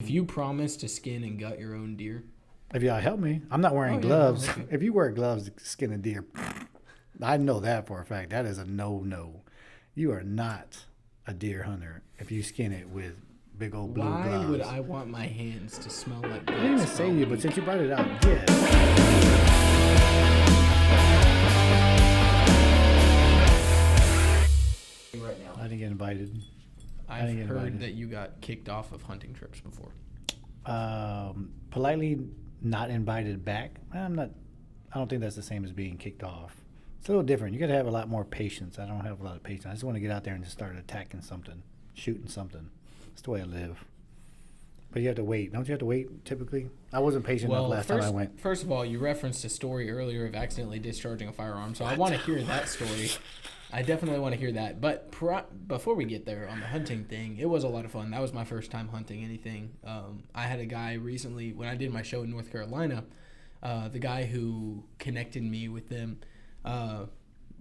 If you promise to skin and gut your own deer, If y'all help me, I'm not wearing gloves. If you wear gloves to skin a deer, I know that for a fact. That is a no. You are not a deer hunter if you skin it with big old blue gloves. why would I want my hands to smell like guts? I didn't even say you, but since you brought it out, yes. Right now. I didn't get invited. I've heard that you got kicked off of hunting trips before. Politely not invited back. I don't think that's the same as being kicked off. It's a little different. You got to have a lot more patience. I don't have a lot of patience. I just want to get out there and just start attacking something, shooting something. That's the way I live. But you have to wait. Don't you have to wait typically? I wasn't patient enough last time I went. First of all, you referenced a story earlier of accidentally discharging a firearm, so I want to hear that story. I definitely want to hear that. But before we get there on the hunting thing, it was a lot of fun. That was my first time hunting anything. I had a guy recently, when I did my show in North Carolina, the guy who connected me with them,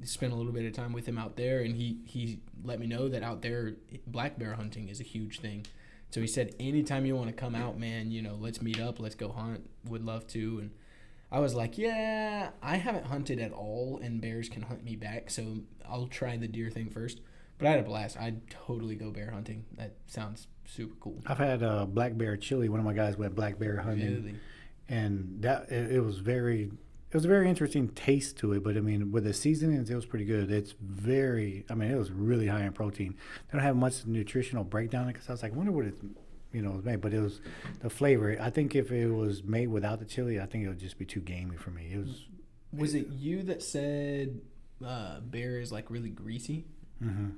spent a little bit of time with him out there, and he let me know that out there black bear hunting is a huge thing. So he said, anytime you want to come out, man, let's meet up, let's go hunt, would love to. And I was like, yeah, I haven't hunted at all, and bears can hunt me back, so I'll try the deer thing first. But I had a blast. I'd totally go bear hunting. That sounds super cool. I've had black bear chili. One of my guys went black bear hunting. Really? And that it was a very interesting taste to it. But I mean, with the seasonings, it was pretty good. It was really high in protein. They don't have much nutritional breakdown because I was like, I wonder what it was made. But it was the flavor. I think if it was made without the chili, I think it would just be too gamey for me. Was it you that said bear is like really greasy? Mm-hmm.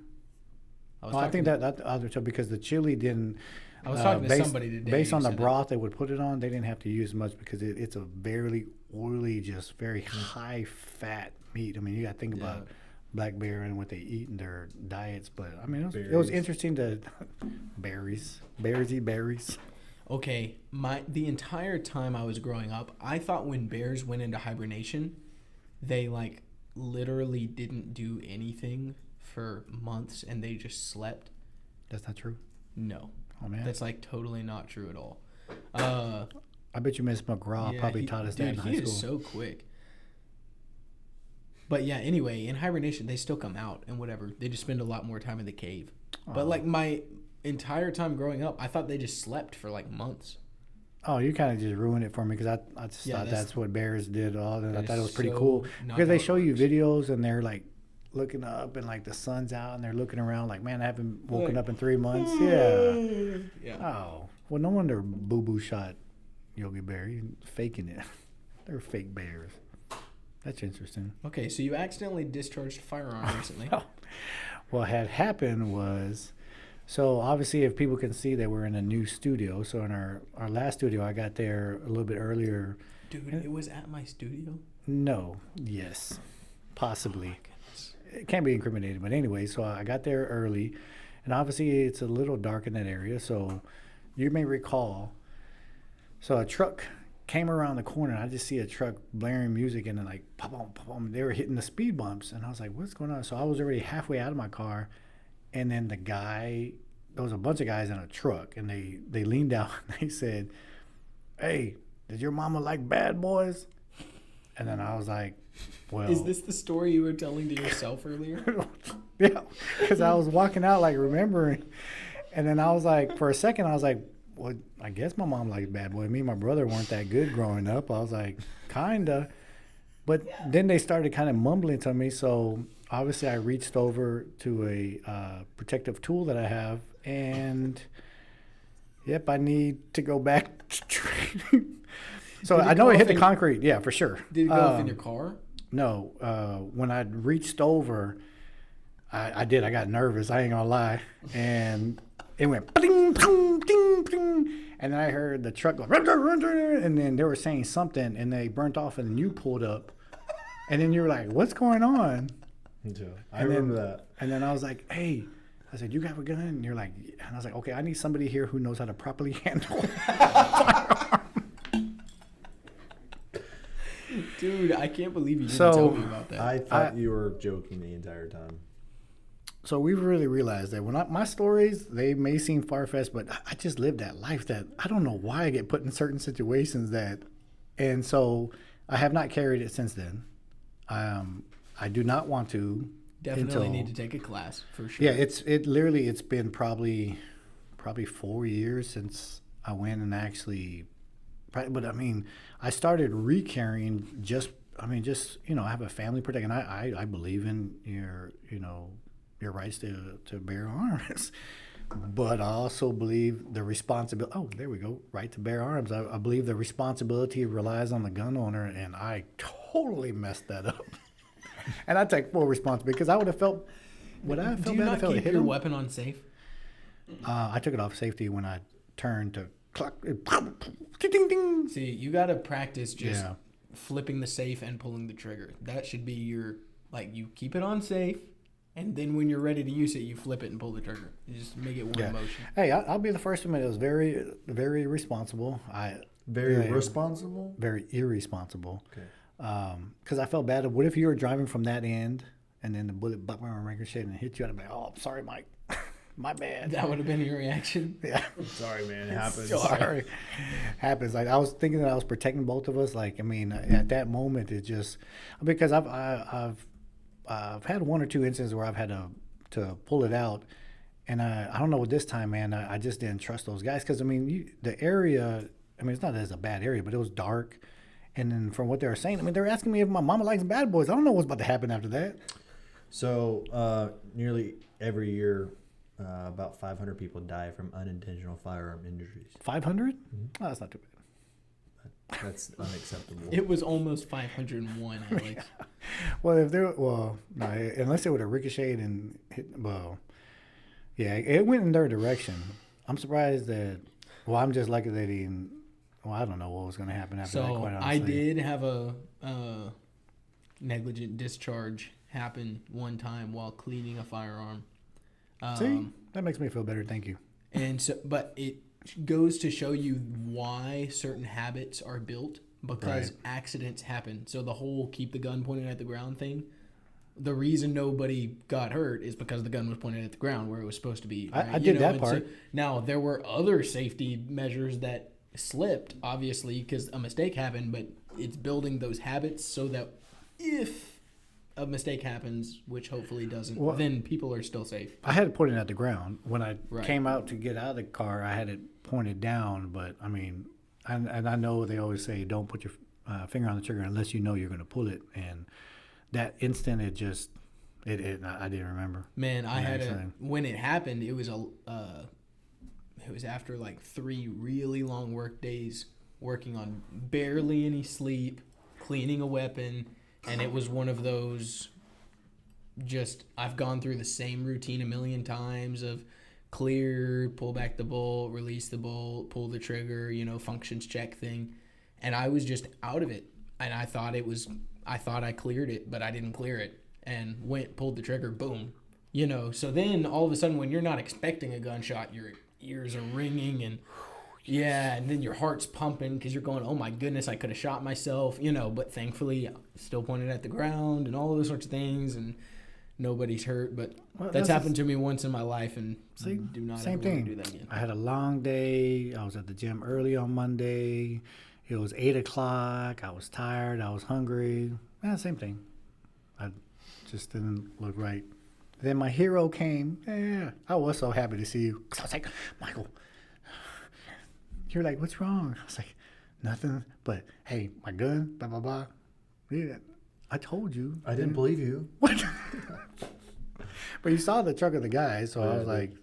I think that other too, because the chili didn't. I was talking to somebody today. Based on the broth they would put it on, they didn't have to use much because it's a very oily, just very high fat meat. I mean, you got to think about black bear and what they eat in their diets. But I mean, it was interesting to bears eat berries. Okay, the entire time I was growing up, I thought when bears went into hibernation, they like literally didn't do anything for months and they just slept. That's not true. No. Oh man, that's like totally not true at all. I bet you Miss McGraw probably taught us that in high school. He is so quick. But yeah, anyway, in hibernation they still come out and whatever. They just spend a lot more time in the cave. But like my entire time growing up, I thought they just slept for like months. Oh, you kind of just ruined it for me because I just thought that's what bears did. And I thought it was pretty cool because they show you videos and they're like looking up and like the sun's out and they're looking around like, man, I haven't woken up in 3 months. Yeah. Oh, well, no wonder Boo Boo shot Yogi Bear. He's faking it. They're fake bears. That's interesting. Okay, so you accidentally discharged a firearm recently. Well, what had happened was, so obviously if people can see that we're in a new studio, so in our last studio, I got there a little bit earlier. Dude, it was at my studio? No. Yes. Possibly. It can't be incriminated, but anyway, so I got there early, and obviously it's a little dark in that area, so you may recall, so a truck came around the corner, and I just see a truck blaring music, and then like, pop-pom, pop-pom, they were hitting the speed bumps, and I was like, what's going on? So I was already halfway out of my car, and then there was a bunch of guys in a truck, and they leaned out, and they said, hey, did your mama like bad boys? And then I was like, well. Is this the story you were telling to yourself earlier? Yeah, because I was walking out like remembering. And then I was like, for a second, I was like, well, I guess my mom likes bad boys. Me and my brother weren't that good growing up. I was like, kinda. But then they started kind of mumbling to me. So obviously I reached over to a protective tool that I have. And, yep, I need to go back to training. So I know it hit the concrete. Yeah, for sure. Did it go off in your car? No. When I reached over, I did. I got nervous. I ain't going to lie. And it went ding, ding, ding, ding. And then I heard the truck go, and then they were saying something, and they burnt off, and then you pulled up. And then you were like, what's going on? Me too. I remember that. And then I was like, hey. I said, you have a gun? And you're like, and I was like, okay, I need somebody here who knows how to properly handle firearms. Dude, I can't believe you didn't tell me about that. I thought you were joking the entire time. So we've really realized that my stories, they may seem far-fetched, but I just lived that life that I don't know why I get put in certain situations and so I have not carried it since then. I do not want to. Definitely need to take a class for sure. Yeah, it's been probably 4 years since I went and actually, but I mean, I started re-carrying I have a family protecting. I believe in your rights to bear arms. But I also believe the responsibility. Oh, there we go. Right to bear arms. I believe the responsibility relies on the gun owner, and I totally messed that up. And I take full responsibility because I would have felt. Would I have felt Do you bad not if I would keep hit your him? weapon on safe? I took it off safety when I turned to clock. Ding ding. See, you got to practice just flipping the safe and pulling the trigger. That should be your you keep it on safe. And then when you're ready to use it, you flip it and pull the trigger. You just make it one motion. Hey, I'll be the first to admit it was very, very responsible. Very responsible? Very irresponsible. Okay. Because I felt bad. What if you were driving from that end and then the bullet ricocheted and hit you? I'd be like, oh, I'm sorry, Mike. My bad. That would have been your reaction? Yeah. Sorry, man. It happens. Sorry. Happens. I was thinking that I was protecting both of us. At that moment, it just... Because I've had one or two instances where I've had to pull it out, and I don't know what this time, man. I just didn't trust those guys because the area. It's not that it's a bad area, but it was dark, and then from what they were saying, they were asking me if my mama likes bad boys. I don't know what's about to happen after that. So nearly every year, about 500 people die from unintentional firearm injuries. 500? Oh, that's not too bad. That's unacceptable. It was almost 501, Alex. No, unless it would have ricocheted and hit. It went in their direction. I'm surprised that. Well, I'm just lucky that he. Well, I don't know what was going to happen after that. Quite honestly, I did have a negligent discharge happen one time while cleaning a firearm. See, that makes me feel better. Thank you. And so, but it goes to show you why certain habits are built because accidents happen. So the whole keep the gun pointed at the ground thing, the reason nobody got hurt is because the gun was pointed at the ground where it was supposed to be. Right? I did that part. So, now, there were other safety measures that slipped, obviously, because a mistake happened, but it's building those habits so that if a mistake happens, which hopefully doesn't, then people are still safe. I had it pointed at the ground. When I came out to get out of the car, I had it pointed down, but and I know they always say don't put your finger on the trigger unless you know you're going to pull it, and that instant I didn't remember. Man, when it happened, it was after 3 really long work days working on barely any sleep, cleaning a weapon, and it was one of those I've gone through the same routine a million times of clear, pull back the bolt, release the bolt, pull the trigger, functions check thing. And I was just out of it. And I thought I cleared it, but I didn't clear it. And pulled the trigger, boom. So then all of a sudden when you're not expecting a gunshot, your ears are ringing and and then your heart's pumping because you're going, oh my goodness, I could have shot myself, but thankfully still pointed at the ground and all of those sorts of things and nobody's hurt. But that's happened to me once in my life and do not ever want to do that again. I had a long day. I was at the gym early on Monday. It was 8 o'clock. I was tired. I was hungry. Same thing. I just didn't look right. Then my hero came. I was so happy to see you. 'Cause I was like, Michael, you're like, what's wrong? I was like, nothing. But hey, my gun, blah, blah, blah. Yeah, I told you. I didn't believe you. What? But you saw the truck of the guys, so I was like,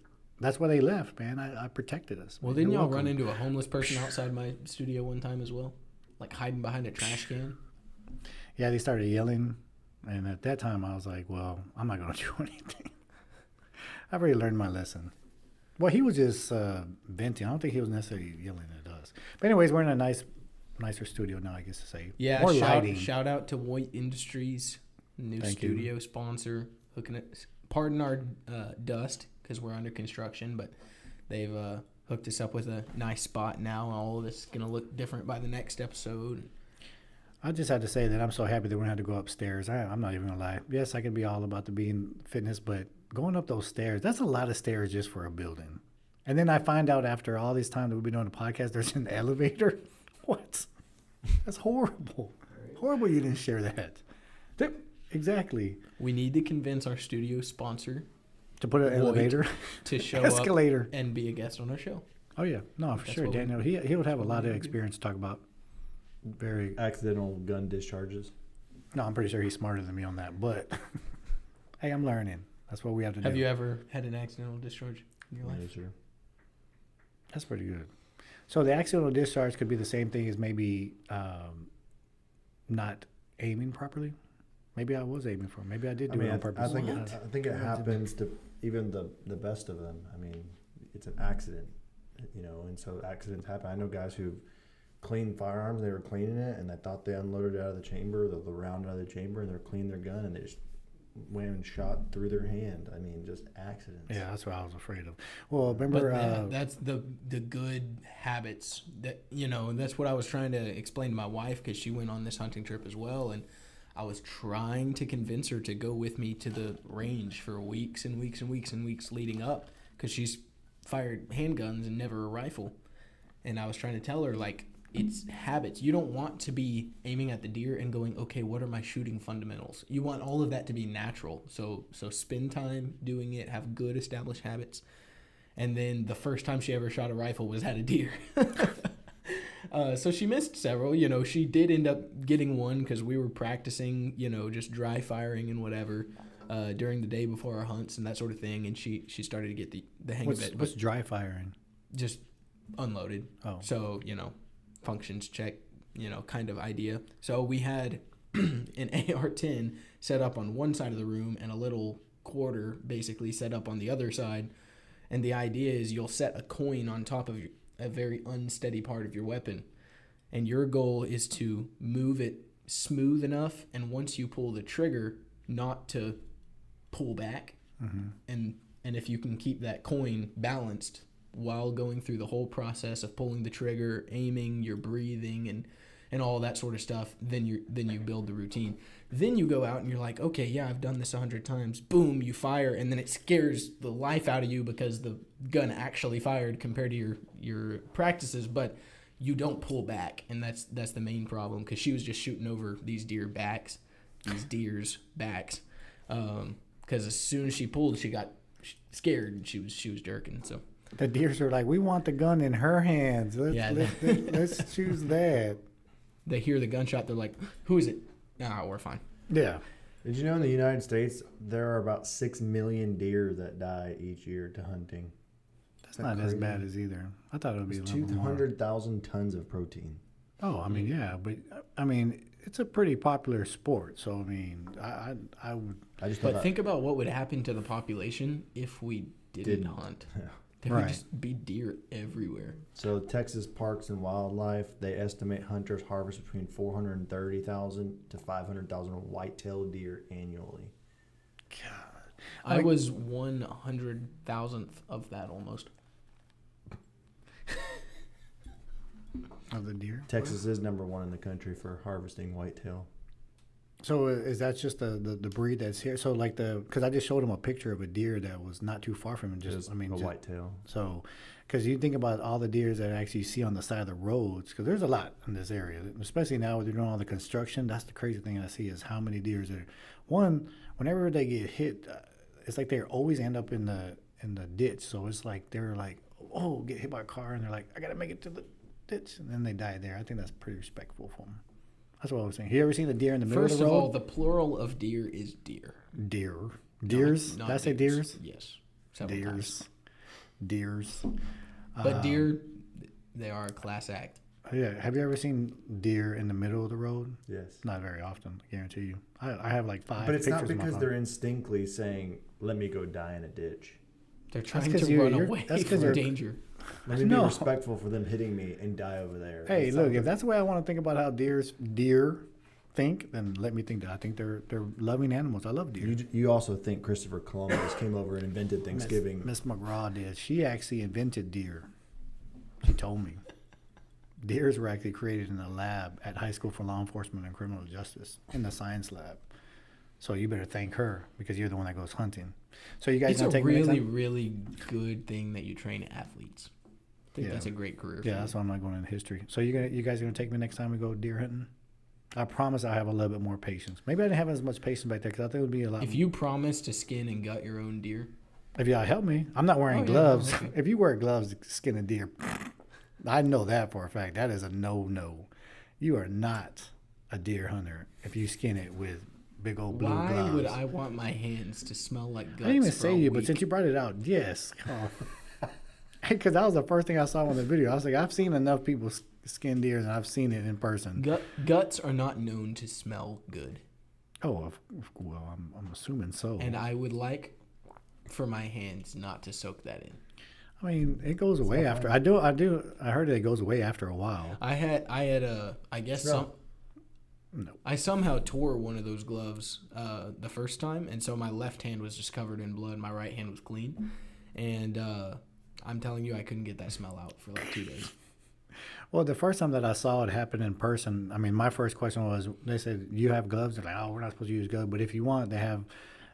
that's why they left, man. I protected us. Well, didn't y'all run into a homeless person outside my studio one time as well? Hiding behind a trash can? Yeah, they started yelling. And at that time, I was like, well, I'm not going to do anything. I've already learned my lesson. Well, he was just venting. I don't think he was necessarily yelling at us. But anyways, we're in a nicer studio now, I guess to say. Yeah, more lighting. Shout out to White Industries, new studio sponsor, hooking it. Pardon our dust because we're under construction, but they've hooked us up with a nice spot now. All of this is gonna look different by the next episode. I just had to say that I'm so happy that we don't have to go upstairs. I'm not even gonna lie. Yes, I can be all about the being fitness, but going up those stairs, that's a lot of stairs just for a building. And then I find out after all this time that we've been doing the podcast, there's an elevator. What? That's horrible. Horrible you didn't share that. Exactly. We need to convince our studio sponsor To put an elevator. to show Escalator. up and be a guest on our show. Oh, yeah. No, for That's sure. what we- Daniel, he would have a what lot we of need to do. experience to talk about. Very. Accidental gun discharges. No, I'm pretty sure he's smarter than me on that. But, hey, I'm learning. That's what we have to do. Have you ever had an accidental discharge in your life? Yeah, sure. That's pretty good. So the accidental discharge could be the same thing as maybe not aiming properly. Maybe I was aiming for him. Maybe I did do it on purpose. I think it happens to even the best of them. I mean, it's an accident, and so accidents happen. I know guys who cleaned firearms. They were cleaning it, and they thought they unloaded it out of the chamber, the round out of the chamber, and they're cleaning their gun, and they just went and shot through their hand. I mean, just accidents. Yeah, that's what I was afraid of. Well, remember, That's the good habits that, and that's what I was trying to explain to my wife, because she went on this hunting trip as well, and I was trying to convince her to go with me to the range for weeks and weeks and weeks and weeks leading up, because she's fired handguns and never a rifle. And I was trying to tell her, like, it's habits. You don't want to be aiming at the deer and going, okay, what are my shooting fundamentals? You want all of that to be natural. So spend time doing it, have good established habits. And then the first time she ever shot a rifle was at a deer. So she missed several. She did end up getting one because we were practicing, just dry firing and whatever during the day before our hunts and that sort of thing. And she started to get the hang of it. what's dry firing? Just unloaded. Oh. So, functions check, kind of idea. So we had an AR-10 set up on one side of the room and a little quarter basically set up on the other side. And the idea is you'll set a coin on top of a very unsteady part of your weapon. And your goal is to move it smooth enough, and once you pull the trigger, not to pull back. Mm-hmm. And if you can keep that coin balanced while going through the whole process of pulling the trigger, aiming, your breathing, and all that sort of stuff, then you build the routine. Then you go out and you're like, okay, yeah, I've done this 100 times. Boom, you fire, and then it scares the life out of you because the gun actually fired compared to your practices, but you don't pull back, and that's the main problem, because she was just shooting over these deer's backs, because as soon as she pulled, she got scared and she was jerking. So The deers are like, we want the gun in her hands. Let's choose that. they hear the gunshot, they're like, who is it? Nah, we're fine. Yeah. Did you know in the United States there are about 6 million deer that die each year to hunting? That's not as bad as either. I thought it would be a It's little more. 200,000 tons of protein. Oh, I mean, yeah, but I mean, it's a pretty popular sport. So I mean, I would. I just thought But think about what would happen to the population if we didn't hunt. Yeah. There Right. would just be deer everywhere. So Texas Parks and Wildlife, they estimate hunters harvest between 430,000 to 500,000 white-tailed deer annually. God. I was 100,000th of that almost. Of the deer. Texas is number one in the country for harvesting whitetail. So is that just the breed that's here? So like because I just showed him a picture of a deer that was not too far from him. Just a just, whitetail. So, because you think about all the deers that I actually see on the side of the roads, because there's a lot in this area, especially now with they're doing all the construction. That's the crazy thing I see is how many deers are. One, whenever they get hit, it's like they always end up in the ditch. So it's like they're like, oh, get hit by a car, and they're like, I gotta make it to the ditch, and then they die there. I think that's pretty respectful for them. That's what I was saying. You ever seen the deer in the middle First of the of road? all, the plural of deer is deer. Deer. Deers? Not Did I say deers? Yes. Several times. Deers. But deer, they are a class act. Yeah. Have you ever seen deer in the middle of the road? Yes. Not very often, I guarantee you. I have like 5 But it's not pictures on my because phone. they're instinctively saying, let me go die in a ditch. They're trying 'cause to run you're- away that's 'cause from you're- danger. Let me No. be respectful for them hitting me and die over there. Hey, It's look, not if that's the way I want to think about how deer think, then let me think that. I think they're loving animals. I love deer. you also think Christopher Columbus came over and invented Thanksgiving. Miss McGraw did. She actually invented deer. She told me. Deers were actually created in a lab at High School for Law Enforcement and Criminal Justice in the science lab. So you better thank her because you're the one that goes hunting. So you guys It's gonna a take me next really, time? really good thing that you train athletes. I think Yeah. that's a great career. Yeah, for that's why I'm not going into history. So you guys gonna take me next time we go deer hunting? I promise I'll have a little bit more patience. Maybe I didn't have as much patience back there because I think it would be a lot. If you promise to skin and gut your own deer, If y'all help me, I'm not wearing Oh, yeah, gloves. I'll help If you wear gloves to skin a deer, I know that for a fact. That is a no. You are not a deer hunter if you skin it with big old blue why gloves. would I want my hands to smell like guts? I didn't even for say a you, but week? since you brought it out, yes. Because that was the first thing I saw on the video. I was like, I've seen enough people skin deer and I've seen it in person. Guts are not known to smell good, Oh, well, I'm assuming so. and I would like for my hands not to soak that in. I mean, it goes away after. I heard it goes away after a while. I had I guess No. I somehow tore one of those gloves the first time, and so my left hand was just covered in blood. My right hand was clean, and I'm telling you, I couldn't get that smell out for like 2 days. Well, the first time that I saw it happen in person, I mean, my first question was, they said, you have gloves? They're like, oh, we're not supposed to use gloves. But if you want, they have,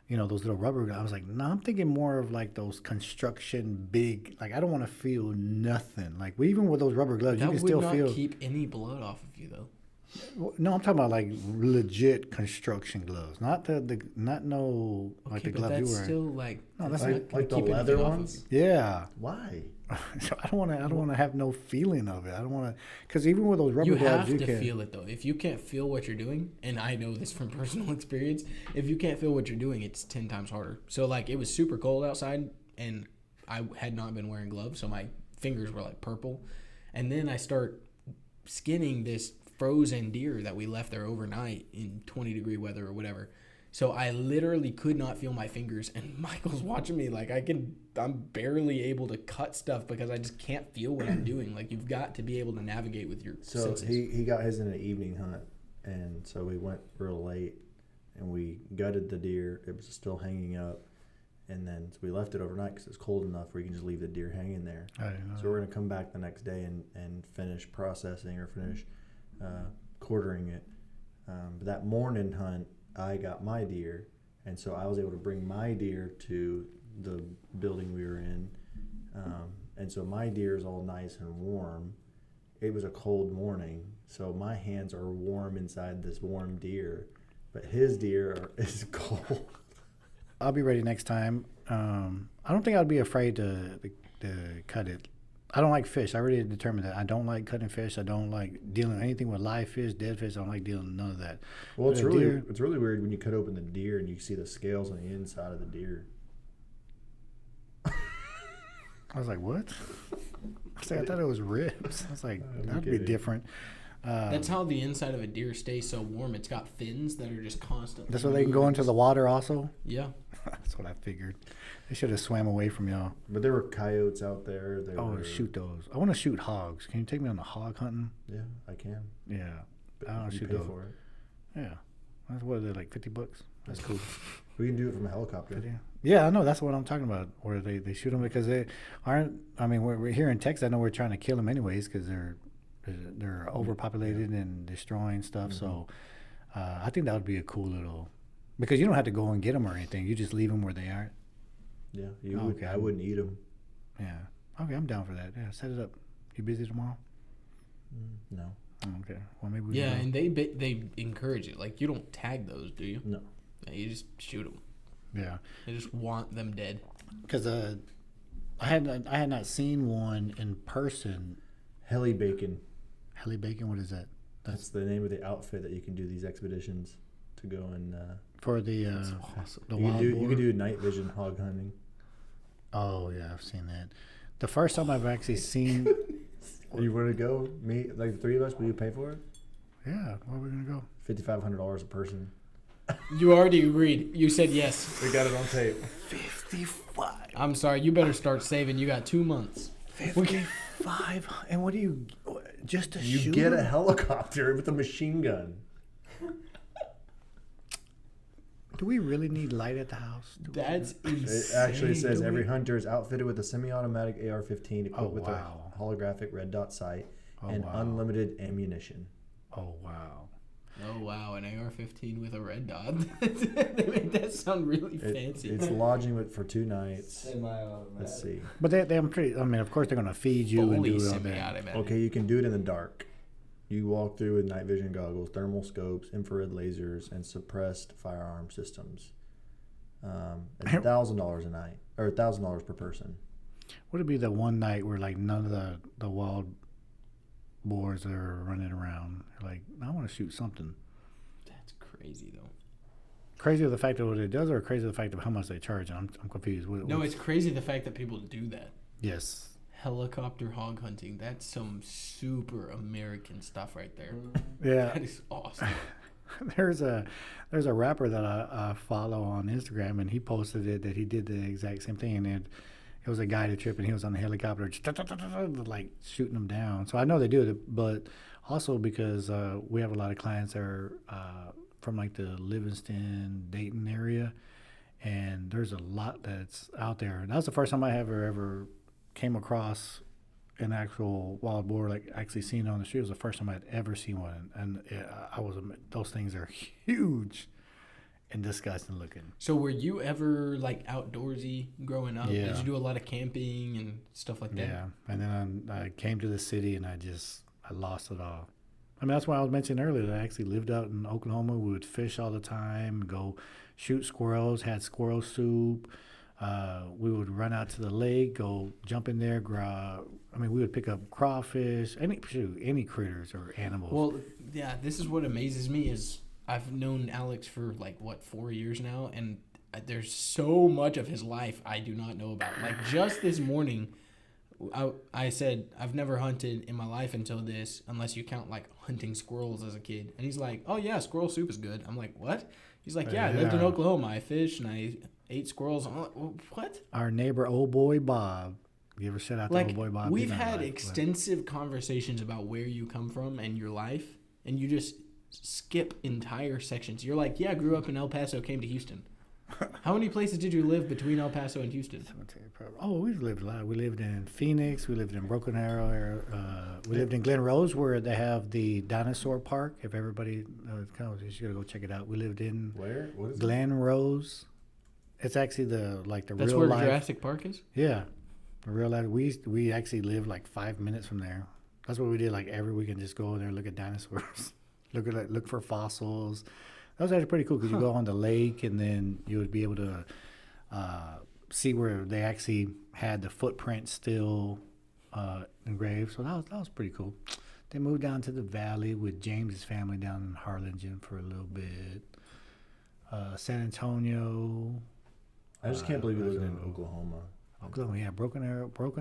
those little rubber gloves. I was like, no, I'm thinking more of like those construction big, like I don't want to feel nothing. Like even with those rubber gloves, That you can would still not feel. keep any blood off of you, though. No, I'm talking about like legit construction gloves, not not no like Okay, the but gloves you that's wear. still like No, that's not like gonna the keep anything leather off of ones? you. Yeah. Why? So I don't want to have no feeling of it. I don't want to, because even with those rubber You gloves, have you to can. feel it though. If you can't feel what you're doing, and I know this from personal experience, if you can't feel what you're doing, it's 10 times harder. So like it was super cold outside, and I had not been wearing gloves, so my fingers were like purple. And then I start skinning this frozen deer that we left there overnight in 20-degree weather or whatever. So I literally could not feel my fingers, and Michael's watching me like I'm barely able to cut stuff because I just can't feel what I'm doing. Like you've got to be able to navigate with your So senses. he got his in an evening hunt, and so we went real late, and we gutted the deer. It was still hanging up, and then so we left it overnight because it's cold enough where you can just leave the deer hanging there. I didn't know So we're gonna come back the next day and finish processing or finish quartering it. But that morning hunt, I got my deer, and so I was able to bring my deer to the building we were in, and so my deer is all nice and warm. It was a cold morning, so my hands are warm inside this warm deer, but his deer is cold. I'll be ready next time. I don't think I'd be afraid to cut it. I don't like fish. I already determined that. I don't like cutting fish. I don't like dealing with anything with live fish, dead fish. I don't like dealing with none of that. Well, it's But a really deer- it's really weird when you cut open the deer and you see the scales on the inside of the deer. I was like, what? I thought it was ribs. I was like, I'm that'd be kidding. different. That's how the inside of a deer stays so warm. It's got fins that are just constantly. That's why they can go into the water also. Yeah. That's what I figured. They should have swam away from y'all. But there were coyotes out there. There Oh, were, shoot those. I want to shoot hogs. Can you take me on the hog hunting? Yeah, I can. Yeah. But I don't you shoot pay those. for it. Yeah. That's what are they, like $50? That's cool. We can do it from a helicopter. Yeah, I know. That's what I'm talking about. Where they shoot them because they aren't. I mean, we're here in Texas. I know we're trying to kill them anyways because they're overpopulated and destroying stuff. So I think that would be a cool little, because you don't have to go and get them or anything. You just leave them where they are. Yeah, you Oh, would. okay. I wouldn't eat them. Yeah. Okay, I'm down for that. Yeah, set it up. You busy tomorrow? No, Oh, okay. Well, maybe we Yeah, can and they encourage it. Like you don't tag those, do you? no. Yeah, you just shoot them. go. Yeah. They just want them dead. Because I had not seen one in person. Heli bacon. Heli bacon. What is that? That's the name of the outfit that you can do these expeditions to go and. For the Awesome. the You can wild do you boar? can do night vision hog hunting. Oh yeah, I've seen that. The first time I've actually seen. You want to go? Me, like the three of us. Will you pay for it? Yeah, where are we gonna go? $5,500 a person. You already agreed. You said yes. We got it on tape. 55. I'm sorry. You better start saving. You got 2 months. 55. And what do you just to You shoot get a him? helicopter with a machine gun. Do we really need light at the house? That's insane. It actually says Do every we- hunter is outfitted with a semi-automatic AR-15 equipped Oh, with wow. a holographic red dot sight Oh, and wow. unlimited ammunition. Oh wow. Oh wow, an AR-15 with a red dot. They made that sound really fancy. It's lodging it for 2 nights. Let's see. But I'm pretty. I mean, of course they're gonna feed you and do all that. Okay, you can do it in the dark. You walk through with night vision goggles, thermal scopes, infrared lasers, and suppressed firearm systems. It's $1,000 a night, or $1,000 per person. Would it be the one night where like none of the wild boars are running around? Like, I want to shoot something. That's crazy though. Crazy of the fact of what it does, or crazy of the fact of how much they charge? I'm confused. It's crazy the fact that people do that. Yes. Helicopter hog hunting. That's some super American stuff right there. Yeah. That is awesome. There's a rapper that I follow on Instagram, and he posted it that he did the exact same thing, and it was a guided trip, and he was on a helicopter, just like shooting them down. So I know they do it, but also because we have a lot of clients that are from like the Livingston, Dayton area, and there's a lot that's out there. And that was the first time I ever came across an actual wild boar, like actually seen it on the street. It was the first time I'd ever seen one, and those things are huge and disgusting looking. So were you ever like outdoorsy growing up? Yeah. Did you do a lot of camping and stuff like that? Yeah, and then I came to the city and I lost it all. I mean, that's why I was mentioning earlier that I actually lived out in Oklahoma. We would fish all the time, go shoot squirrels, had squirrel soup. We would run out to the lake, go jump in there, we would pick up crawfish, any critters or animals. Well, yeah, this is what amazes me is I've known Alex for 4 years now, and there's so much of his life I do not know about. Like just this morning, I said I've never hunted in my life until this, unless you count like hunting squirrels as a kid. And he's like, "Oh yeah, squirrel soup is good." I'm like, "What?" He's like, "Yeah, I lived in Oklahoma. I fished and I ate squirrels." I'm like, "What?" Our neighbor, old boy Bob. Give a shout out to old boy Bob. We've had extensive conversations about where you come from and your life, and you just skip entire sections. You're like, "Yeah, I grew up in El Paso, came to Houston." How many places did you live between El Paso and Houston? Oh, we've lived a lot. We lived in Phoenix. We lived in Broken Arrow. We lived in Glen Rose, where they have the dinosaur park. If everybody comes, you should go check it out. We lived in Where? What is Glen Rose. It's actually the That's real where life. Jurassic Park is? Yeah, the real life. We actually lived like 5 minutes from there. That's what we did. Like every weekend, just go there and look at dinosaurs, look for fossils. That was actually pretty cool because you go on the lake and then you would be able to see where they actually had the footprint still engraved. So that was pretty cool. They moved down to the valley with James's family down in Harlingen for a little bit. San Antonio. I just can't believe you lived in Oklahoma. Oklahoma, yeah, Broken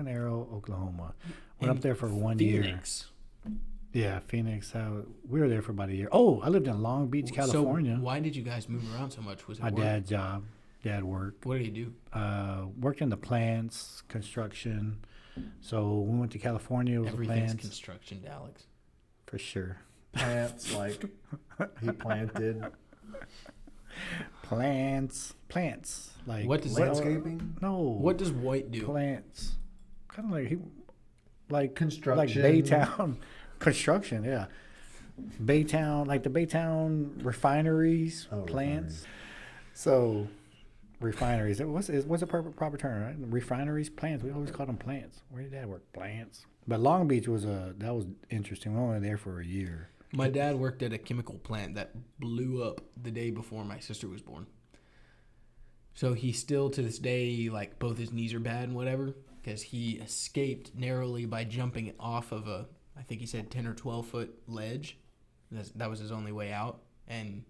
Arrow, Oklahoma. Went up there for 1 year. Phoenix. Yeah, Phoenix. We were there for about a year. Oh, I lived in Long Beach, California. So why did you guys move around so much? Was it My work? dad's job. Dad worked. What did he do? Worked in the plants, construction. So we went to California. It was the Everything's plants. construction, Alex. For sure. Plants, like he planted. Plants. Like What does Landscaping? No. What does White do? Plants? Kind of like Construction. like Baytown construction. Yeah. Baytown, like the Baytown refineries, plants. Refineries. So refineries. What's the proper term? Right? Refineries, plants. We always call them plants. Where did Dad work? Plants. But Long Beach was interesting. We were only there for a year. My dad worked at a chemical plant that blew up the day before my sister was born. So he still, to this day, like both his knees are bad and whatever, because he escaped narrowly by jumping off of I think he said 10 or 12 foot ledge. That was his only way out. And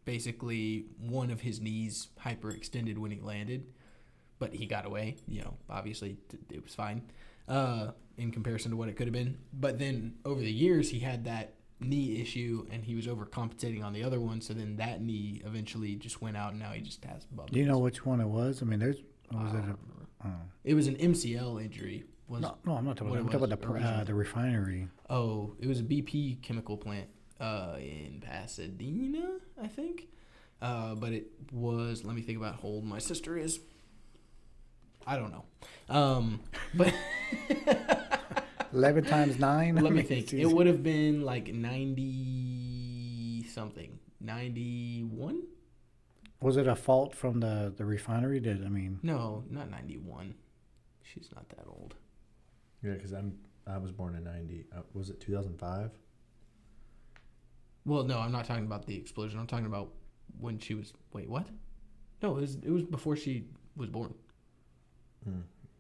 basically one of his knees hyperextended when he landed, but he got away. Obviously it was fine in comparison to what it could have been. But then over the years, he had that knee issue and he was overcompensating on the other one, so then that knee eventually just went out and now he just has bubbles. Do you know which one it was? I mean, It was an MCL injury. No, I'm not talking about. I'm talking about the refinery. Oh, it was a BP chemical plant in Pasadena, I think. But it was. Let me think about how old my sister is. I don't know. But 11 times 9. Let me think. It would have been like 90 something. 91? Was it a fault from the refinery? No, not 91. She's not that old. Yeah, because I was born in 90. Was it 2005? Well, no, I'm not talking about the explosion. I'm talking about when she was. Wait, what? No, it was before she was born.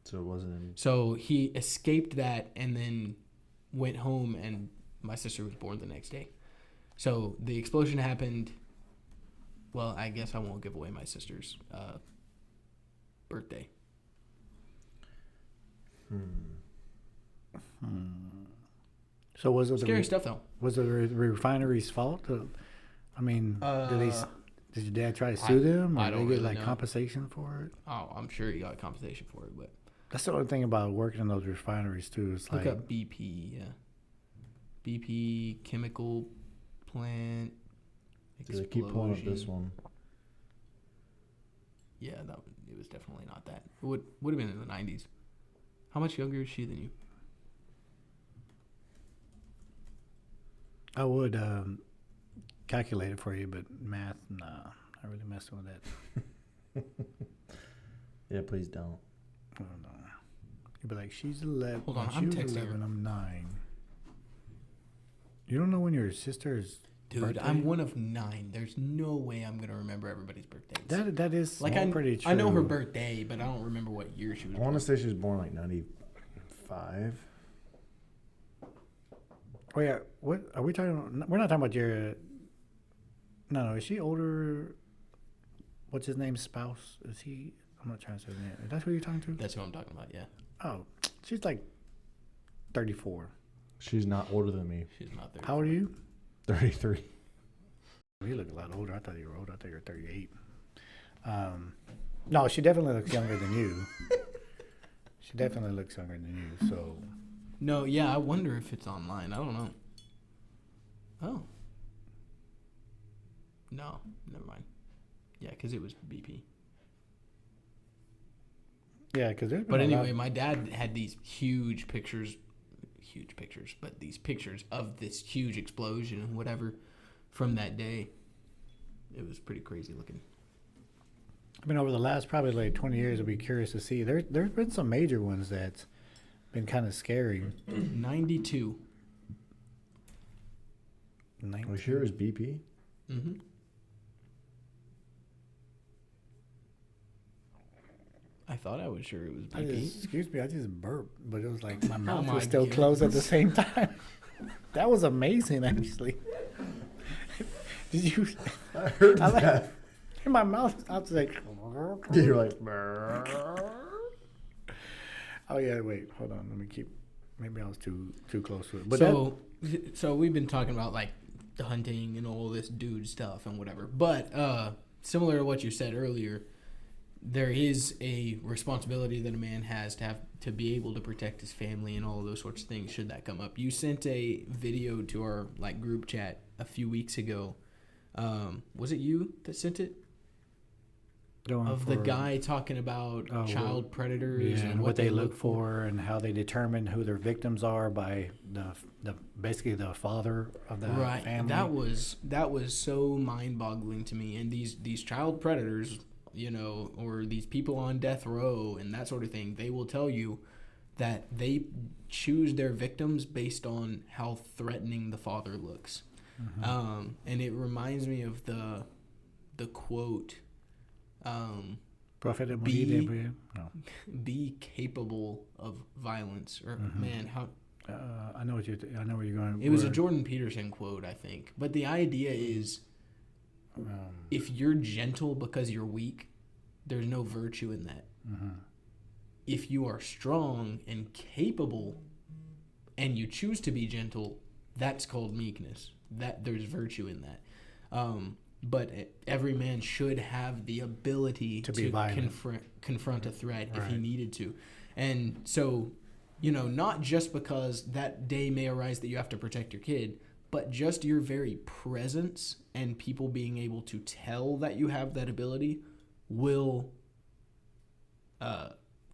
So it wasn't. So he escaped that and then went home, and my sister was born the next day. So the explosion happened. Well, I guess I won't give away my sister's birthday. So was it Scary stuff, though. Was it the refinery's fault? Did your dad try to sue them, or I don't they get really know. compensation for it? Oh, I'm sure he got compensation for it, but That's the only thing about working in those refineries too. It's look like up BP. Yeah, BP chemical plant. Do they keep pulling up this one? Yeah, it was definitely not that. It would have been in the 90s. How much younger is she than you? I would calculate it for you, but math, nah, not really messing with that. Yeah, please don't. I don't know. You'd be like, she's 11. Hold on, she I'm was texting 11, her. I'm 9. You don't know when your sister's Dude, birthday? I'm one of 9. There's no way I'm gonna remember everybody's birthdays. That is like pretty true. I know her birthday, but I don't remember what year she was I born. want to say she was born like 95. Oh yeah, what are we talking? We're not talking about your. No, is she older? What's his name? Spouse? Is he? I'm not trying to say his name. That's who you're talking to? That's who I'm talking about. Yeah, Oh, she's like 34. She's not older than me. she's not there. How old are you? 33. You look a lot older. I thought you were older. I thought you were 38. No, she definitely looks younger than you. She definitely looks younger than you. So No, yeah, I wonder if it's online. I don't know. Oh. No, never mind. Yeah, because it was BP. yeah, because there's been But a lot- anyway, my dad had these huge pictures, but these pictures of this huge explosion and whatever from that day. It was pretty crazy looking. I mean, over the last probably like 20 years, I'd be curious to see. There's been some major ones that's been kind of scary. 92. Are you sure it was BP? Mm-hmm. I thought I was sure it was BP. Excuse me, I just burped, but it was like my mouth my was still closed at the same time. That was amazing, actually. Did you? I heard I like- that. In my mouth, I was like, You're like, oh yeah, wait, hold on, let me keep. Maybe I was too close to it. But So we've been talking about like the hunting and all this dude stuff and whatever. But similar to what you said earlier, there is a responsibility that a man has to be able to protect his family and all of those sorts of things should that come up. You sent a video to our like group chat a few weeks ago. Was it you that sent it? Of the guy talking about child predators and what they look for and how they determine who their victims are by the basically the father of the family. That was so mind-boggling to me. And these child predators, you know, or these people on death row and that sort of thing, they will tell you that they choose their victims based on how threatening the father looks. Mm-hmm. And it reminds me of the quote, be capable of violence, or man, how I know where you're going. it was a Jordan Peterson quote, I think, but the idea is if you're gentle because you're weak, there's no virtue in that. If you are strong and capable and you choose to be gentle, that's called meekness. That there's virtue in that. But every man should have the ability to confront a threat if he needed to. And so, you know, not just because that day may arise that you have to protect your kid, but just your very presence and people being able to tell that you have that ability will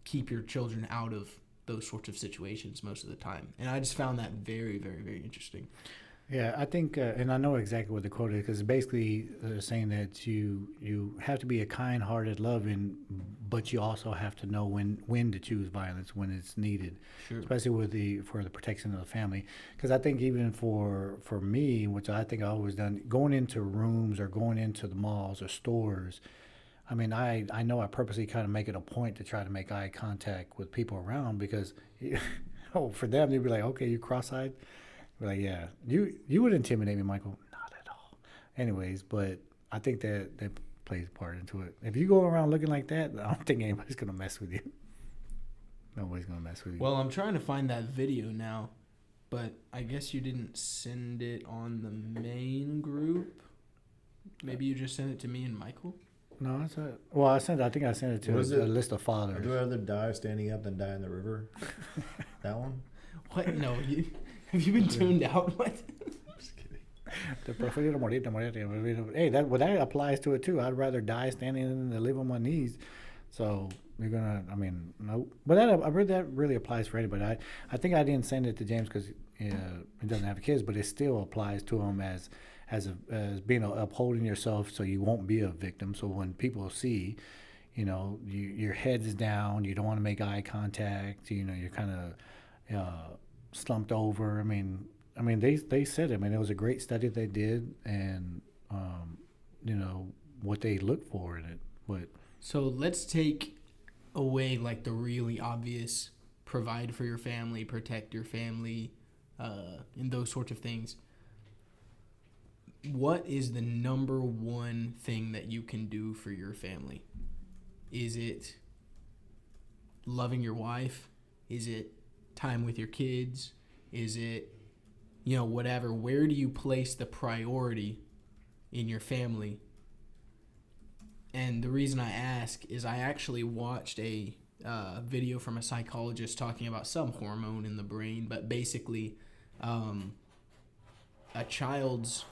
keep your children out of those sorts of situations most of the time. And I just found that very, very, very interesting. Yeah, I think, and I know exactly what the quote is, because basically they're saying that you have to be a kind-hearted, loving, but you also have to know when to choose violence when it's needed, Sure. especially for the protection of the family. Because I think even for me, which I think I always done, going into rooms or going into the malls or stores. I mean, I know I purposely kind of make it a point to try to make eye contact with people around because, oh, for them they'd be like, okay, you cross-eyed. We're like, yeah, you would intimidate me, Michael. Not at all. Anyways, but I think that plays a part into it. If you go around looking like that, I don't think anybody's gonna mess with you. Nobody's gonna mess with you. Well, I'm trying to find that video now, but I guess you didn't send it on the main group. Maybe you just sent it to me and Michael. No, it's a, well, I think I sent it to What is a it? list of fathers. I'd rather die standing up than die in the river. That one? What? No, have you been tuned out? What? Just kidding. The preferido morir. Hey, that applies to it too. I'd rather die standing than live on my knees. So you're gonna, I mean, no. But I read that really applies for anybody. I think I didn't send it to James because he doesn't have kids, but it still applies to him as being upholding yourself so you won't be a victim. So when people see, your head is down, you don't want to make eye contact. You're kind of slumped over. I mean, they said it. I mean, it was a great study they did, and what they look for in it. But So let's take away like the really obvious provide for your family, protect your family, and those sorts of things. What is the number one thing that you can do for your family? Is it loving your wife? Is it time with your kids? Is it, whatever? Where do you place the priority in your family? And the reason I ask is I actually watched a video from a psychologist talking about some hormone in the brain, but basically a child's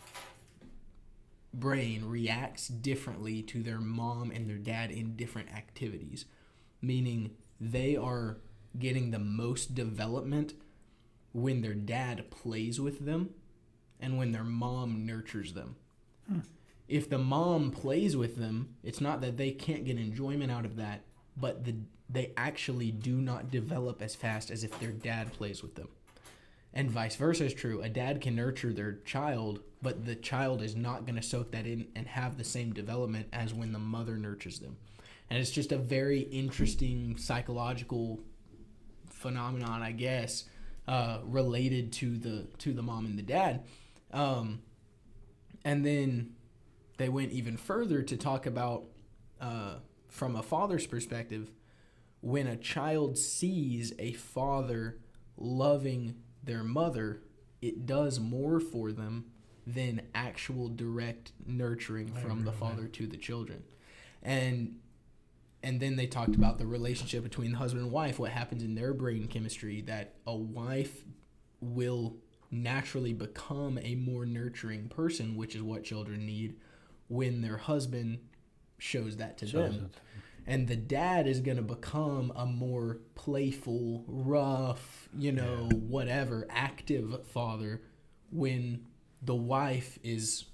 brain reacts differently to their mom and their dad in different activities, meaning they are getting the most development when their dad plays with them and when their mom nurtures them. If the mom plays with them, it's not that they can't get enjoyment out of that, but they actually do not develop as fast as if their dad plays with them. And vice versa is true. A dad can nurture their child, but the child is not going to soak that in and have the same development as when the mother nurtures them. And it's just a very interesting psychological phenomenon, I guess, related to the mom and the dad. And then they went even further to talk about, from a father's perspective, when a child sees a father loving their mother, it does more for them than actual direct nurturing from the father to the children. And then they talked about the relationship between the husband and wife, what happens in their brain chemistry, that a wife will naturally become a more nurturing person, which is what children need, when their husband shows that to them. And the dad is going to become a more playful, rough, whatever, active father when the wife is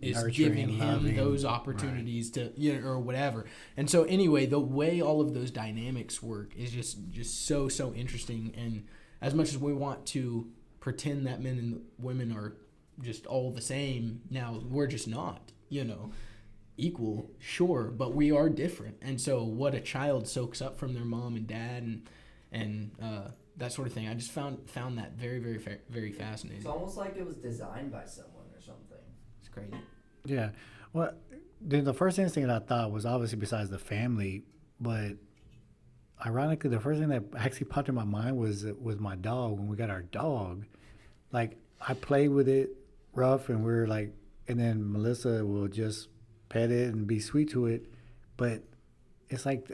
giving him loving, those opportunities to, or whatever. And so anyway, the way all of those dynamics work is just so interesting. And as much as we want to pretend that men and women are just all the same, now we're just not, equal, sure, but we are different. And so what a child soaks up from their mom and dad and that sort of thing, I just found that very, very, very fascinating. It's almost like it was designed by someone or something. It's crazy. yeah, well, the first instinct I thought was obviously besides the family, but ironically, the first thing that actually popped in my mind was with my dog. When we got our dog, like I played with it rough, and we're like, and then Melissa will just pet it and be sweet to it, but it's like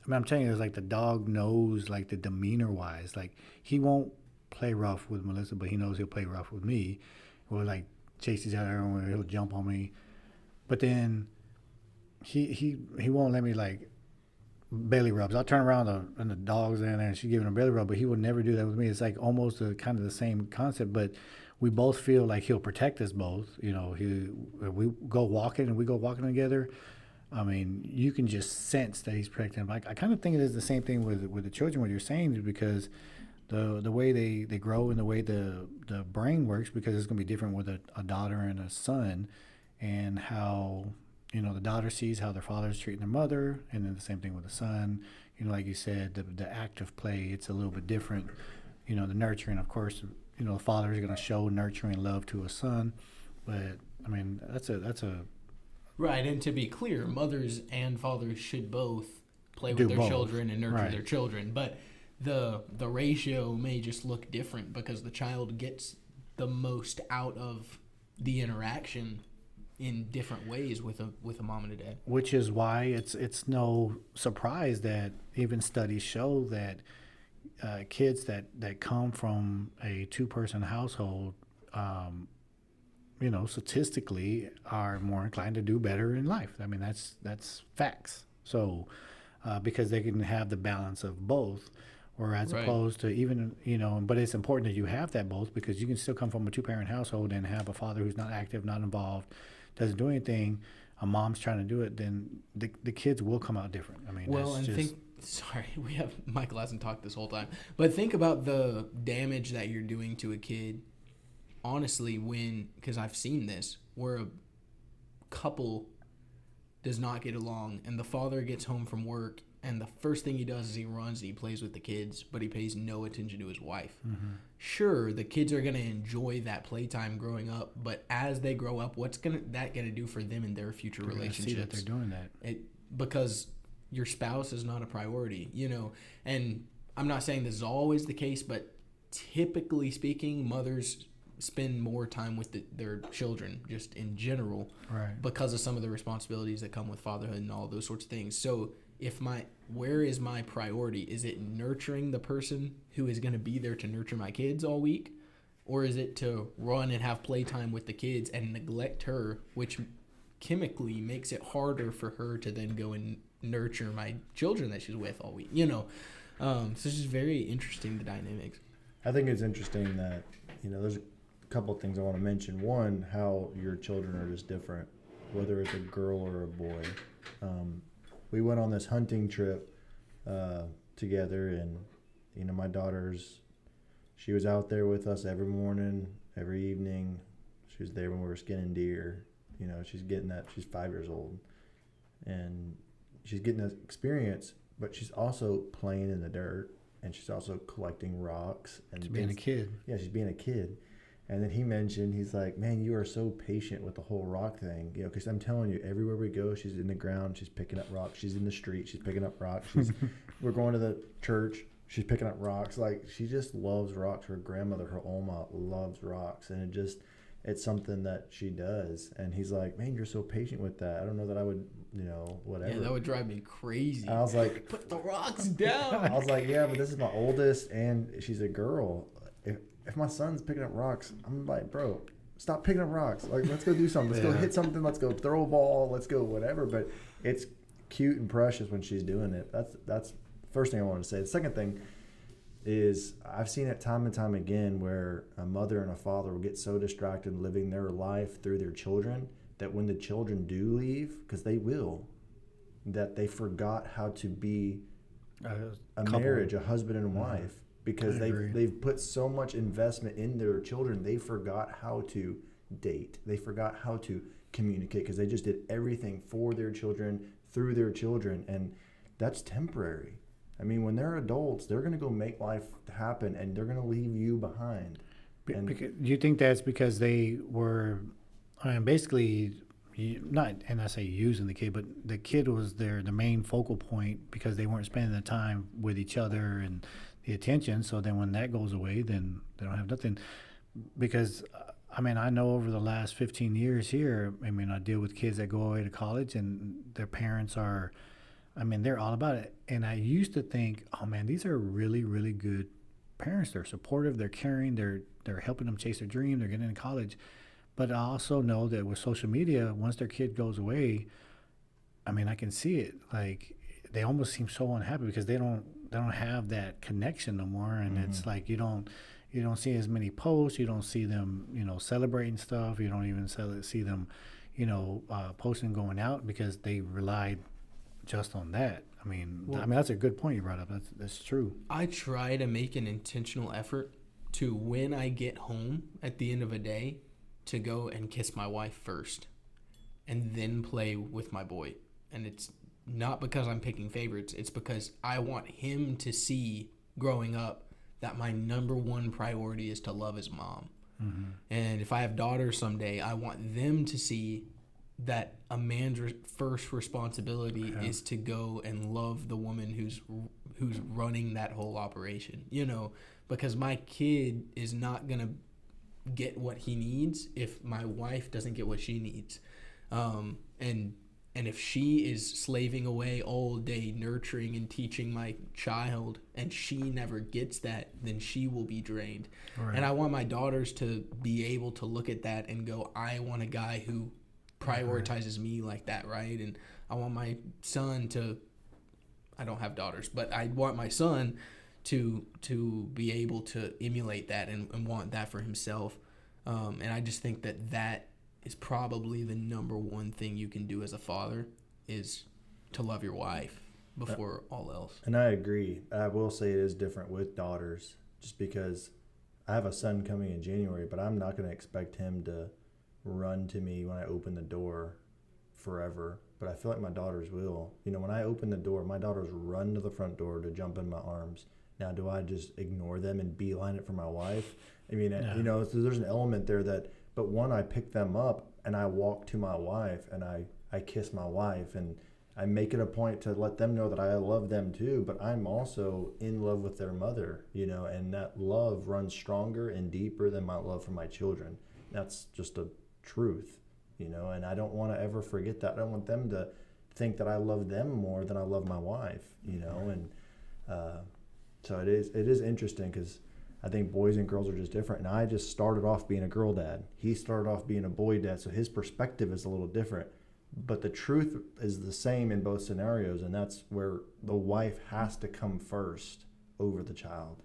I'm telling you, it's like the dog knows, like the demeanor wise, like he won't play rough with Melissa, but he knows he'll play rough with me, or like chase each other, or he'll jump on me. But then he won't let me like belly rubs. I'll turn around and the dog's in there and she's giving a belly rub, but he will never do that with me. It's like almost kind of the same concept. But we both feel like he'll protect us both. You know, we go walking and we go walking together. I mean, you can just sense that he's protecting him. Like, I kind of think it is the same thing with the children. What you're saying is because the way they grow and the way the brain works, because it's going to be different with a daughter and a son, and how, you know, the daughter sees how their father's treating their mother, and then the same thing with the son. You know, like you said, the act of play, it's a little bit different. You know, the nurturing, of course, you know, the father is going to show nurturing love to a son, but I mean, that's a Right, and to be clear, mothers and fathers should both play Do with their both. children and nurture Right. their children, but the ratio may just look different because the child gets the most out of the interaction in different ways with a mom and a dad. which is why it's no surprise that even studies show that kids that come from a two-person household, you know, statistically are more inclined to do better in life. I mean, that's facts. So because they can have the balance of both, or as Right. opposed to even, you know, but it's important that you have that both, because you can still come from a two-parent household and have a father who's not active, not involved, doesn't do anything. A mom's trying to do it, then the kids will come out different. I mean, Well, that's and just, sorry, we have Michael hasn't talked this whole time, but think about the damage that you're doing to a kid. Honestly, because I've seen this, where a couple does not get along, and the father gets home from work, and the first thing he does is he runs and he plays with the kids, but he pays no attention to his wife. Mm-hmm. Sure, the kids are gonna enjoy that playtime growing up, but as they grow up, what's gonna do for them in their future They're gonna relationships? see that they're doing that. Because your spouse is not a priority, you know. And I'm not saying this is always the case, but typically speaking, mothers spend more time with their children just in general, Right. because of some of the responsibilities that come with fatherhood and all those sorts of things. So where is my priority? Is it nurturing the person who is going to be there to nurture my kids all week, or is it to run and have playtime with the kids and neglect her, which chemically makes it harder for her to then go and nurture my children that she's with all week, you know? So it's just very interesting, the dynamics. I think it's interesting that, you know, there's a couple of things I want to mention. One, how your children are just different, whether it's a girl or a boy. We went on this hunting trip together, and, you know, my she was out there with us every morning, every evening. She was there when we were skinning deer. You know, she's 5 years old, and she's getting that experience, but she's also playing in the dirt, and she's also collecting rocks. And To being a kid. Yeah, she's being a kid. And then he mentioned, he's like, man, you are so patient with the whole rock thing. You know, because I'm telling you, everywhere we go, she's in the ground, she's picking up rocks. She's in the street, she's picking up rocks. We're going to the church, she's picking up rocks. Like, she just loves rocks. Her grandmother, her Oma, loves rocks. And it's something that she does. And he's like, man, you're so patient with that. I don't know that I would, you know, whatever. Yeah, that would drive me crazy. I was like, put the rocks down. I was like, yeah, but this is my oldest, and she's a girl. If my son's picking up rocks, I'm like, bro, stop picking up rocks. Like, let's go do something. Let's go hit something. Let's go throw a ball. Let's go whatever. But it's cute and precious when she's doing it. That's the first thing I wanted to say. The second thing is I've seen it time and time again where a mother and a father will get so distracted living their life through their children that when the children do leave, because they will, that they forgot how to be a marriage, a husband and wife. Because they've put so much investment in their children, they forgot how to date. They forgot how to communicate because they just did everything for their children, through their children, and that's temporary. I mean, when they're adults, they're going to go make life happen, and they're going to leave you behind. And Do you think that's because they were, I mean, basically, not, and I say using the kid, but the kid was the main focal point because they weren't spending the time with each other and the attention. So then when that goes away, then they don't have nothing. Because, I mean, I know over the last 15 years here, I mean, I deal with kids that go away to college and their parents are, I mean, they're all about it. And I used to think, oh man, these are really, really good parents. They're supportive, they're caring, they're helping them chase their dream, they're getting into college. But I also know that with social media, once their kid goes away, I mean, I can see it. Like, they almost seem so unhappy because they don't have that connection no more. And it's like, you don't You don't see as many posts. You don't see them, celebrating stuff. You don't even see them, posting going out because they relied just on that. I mean, that's a good point you brought up. That's true. I try to make an intentional effort to, when I get home at the end of a day, to go and kiss my wife first and then play with my boy. And it's not because I'm picking favorites. It's because I want him to see growing up that my number one priority is to love his mom. Mm-hmm. And if I have daughters someday, I want them to see that a man's first responsibility is to go and love the woman who's running that whole operation, because my kid is not going to get what he needs if my wife doesn't get what she needs. And if she is slaving away all day nurturing and teaching my child and she never gets that, then she will be drained. Right. And I want my daughters to be able to look at that and go, I want a guy who prioritizes me like that, right? And I want my son to, I don't have daughters, but I want my son to be able to emulate that and want that for himself. And I just think that is probably the number one thing you can do as a father, is to love your wife before all else. And I agree. I will say it is different with daughters, just because I have a son coming in January, but I'm not going to expect him to run to me when I open the door forever. But I feel like my daughters will. When I open the door, my daughters run to the front door to jump in my arms. Now, do I just ignore them and beeline it for my wife? I mean, so there's an element there that, but one, I pick them up and I walk to my wife and I kiss my wife, and I make it a point to let them know that I love them too, but I'm also in love with their mother, and that love runs stronger and deeper than my love for my children. That's just a truth, and I don't want to ever forget that. I don't want them to think that I love them more than I love my wife, and so it is interesting, because I think boys and girls are just different. And I just started off being a girl dad. He started off being a boy dad, so his perspective is a little different. But the truth is the same in both scenarios, and that's where the wife has to come first over the child.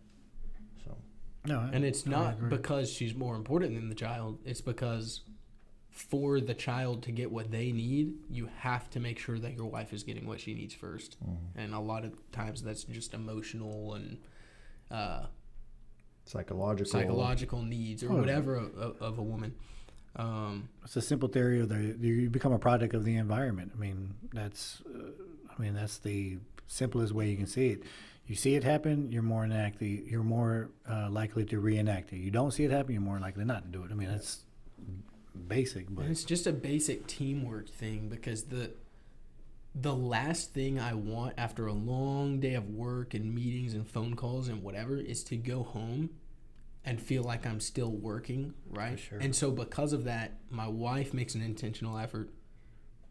So, and it's not because she's more important than the child. It's because for the child to get what they need, you have to make sure that your wife is getting what she needs first. Mm-hmm. And a lot of times that's just emotional and psychological needs or whatever of a woman. It's a simple theory of you become a product of the environment. I mean, that's the simplest way you can see it. You see it happen, you're more likely to reenact it. You don't see it happen, you're more likely not to do it. I mean, that's basic, but and it's just a basic teamwork thing, because the last thing I want after a long day of work and meetings and phone calls and whatever is to go home and feel like I'm still working, right? Sure. And so because of that, my wife makes an intentional effort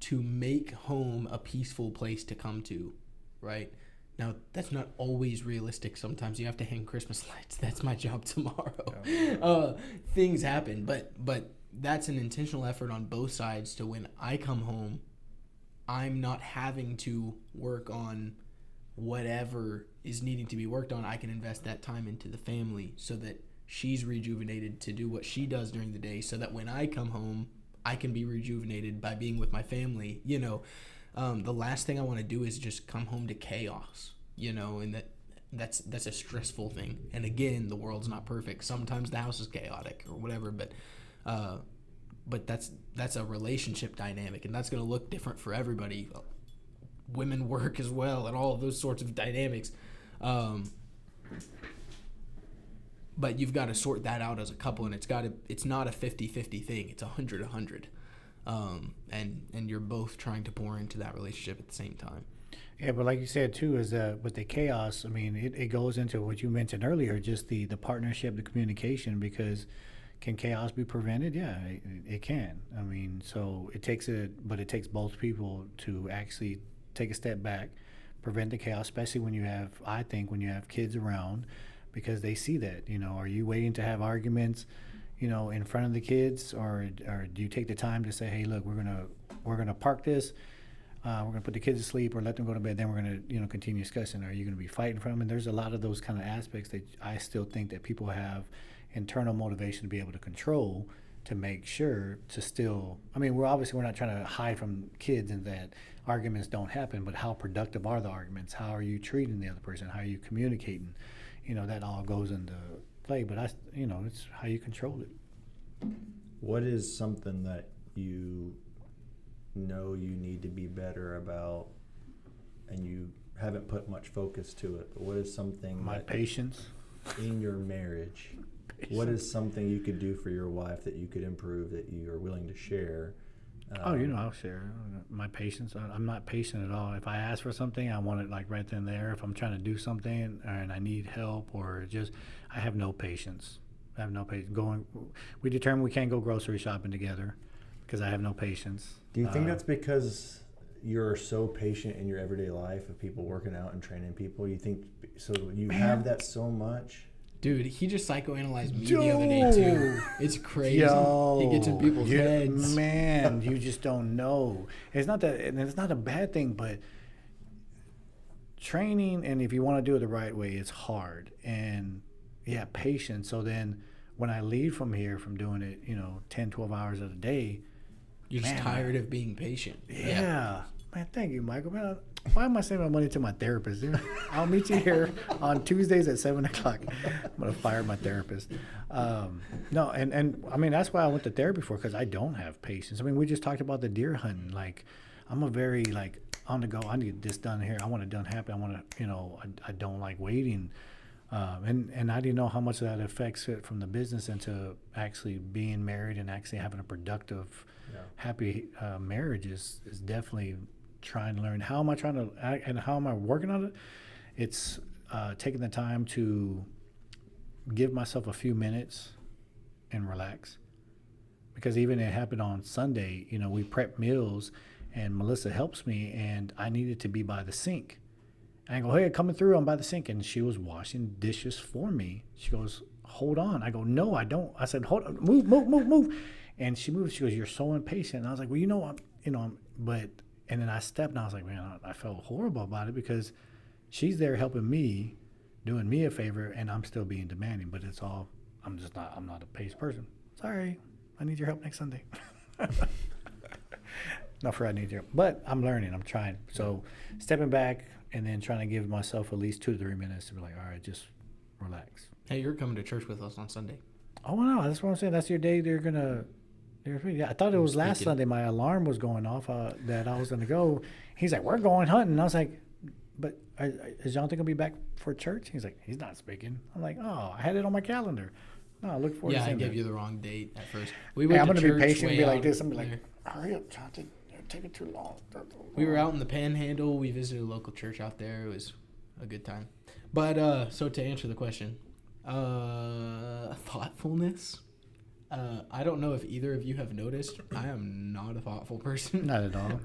to make home a peaceful place to come to, right? Now, that's not always realistic. Sometimes you have to hang Christmas lights. That's my job tomorrow. Things happen, but that's an intentional effort on both sides to, when I come home, I'm not having to work on whatever is needing to be worked on. I can invest that time into the family so that she's rejuvenated to do what she does during the day, so that when I come home, I can be rejuvenated by being with my family. The last thing I want to do is just come home to chaos, and that's a stressful thing. And again, the world's not perfect. Sometimes the house is chaotic or whatever, but that's a relationship dynamic, and that's going to look different for everybody. Women work as well, and all of those sorts of dynamics. But you've got to sort that out as a couple, and it's not a 50-50 thing. It's 100-100. And you're both trying to pour into that relationship at the same time. Yeah, but like you said too, is with the chaos, I mean, it goes into what you mentioned earlier, just the partnership, the communication, because can chaos be prevented? Yeah, it can. I mean, so it takes both people to actually take a step back, prevent the chaos, especially when you have kids around, because they see that, are you waiting to have arguments, in front of the kids, or do you take the time to say, hey, look, we're gonna park this. We're going to put the kids to sleep or let them go to bed. Then we're going to, continue discussing. Are you going to be fighting for them? And there's a lot of those kind of aspects that I still think that people have internal motivation to be able to control, to make sure to still, we're not trying to hide from kids and that arguments don't happen, but how productive are the arguments? How are you treating the other person? How are you communicating? That all goes into play, but it's how you control it. What is something that you know you need to be better about and you haven't put much focus to it, but what is something My patience in your marriage? What is something you could do for your wife that you could improve that you are willing to share? I'll share. My patience, I'm not patient at all. If I ask for something, I want it like right then and there. If I'm trying to do something and I need help or I have no patience. I have no patience. We determined we can't go grocery shopping together because I have no patience. Do you think that's because you're so patient in your everyday life of people working out and training people? You think so? You have that so much. Dude, he just psychoanalyzed me the other day too. It's crazy. He gets in people's heads. Man, you just don't know. It's not that, and it's not a bad thing, but training, and if you want to do it the right way, it's hard. And yeah, patience. So then when I leave from here, from doing it, 10, 12 hours a day, you're just tired of being patient. Yeah. Man, thank you, Michael. Man, why am I saving my money to my therapist, dude? I'll meet you here on Tuesdays at 7 o'clock. I'm going to fire my therapist. No, and that's why I went to therapy for, because I don't have patience. We just talked about the deer hunting. Like, I'm a very, on the go. I need this done here. I want it done happen. I want to, I don't like waiting. And I didn't know how much that affects it from the business into actually being married and actually having a productive, happy marriage is definitely trying to learn how am I trying to act and how am I working on it. It's taking the time to give myself a few minutes and relax, because even it happened on Sunday. We prep meals and Melissa helps me, and I needed to be by the sink. And I go, hey, coming through, I'm by the sink. And she was washing dishes for me. She goes, hold on. I go, no, I don't. I said, hold on, move. And she moved. She goes, you're so impatient. And I was like, well, and then I stepped and I was like, man, I felt horrible about it because she's there helping me, doing me a favor, and I'm still being demanding. But it's all, I'm not a paced person. Sorry, I need your help next Sunday. Not for I need your help. But I'm learning, I'm trying. So stepping back and then trying to give myself at least 2 to 3 minutes to be like, all right, just relax. Hey, you're coming to church with us on Sunday. Oh, no, that's what I'm saying. That's your day they're going to... I thought it was last Sunday. My alarm was going off that I was going to go. He's like, we're going hunting. And I was like, but is Jonathan going to be back for church? He's like, he's not speaking. I'm like, oh, I had it on my calendar. No, I look forward to seeing I gave you the wrong date at first. I'm going to be patient and be like this. I'm like, hurry up, Jonathan. You're taking too long. We were out in the Panhandle. We visited a local church out there. It was a good time. But so to answer the question, thoughtfulness. I don't know if either of you have noticed, I am not a thoughtful person. Not at all.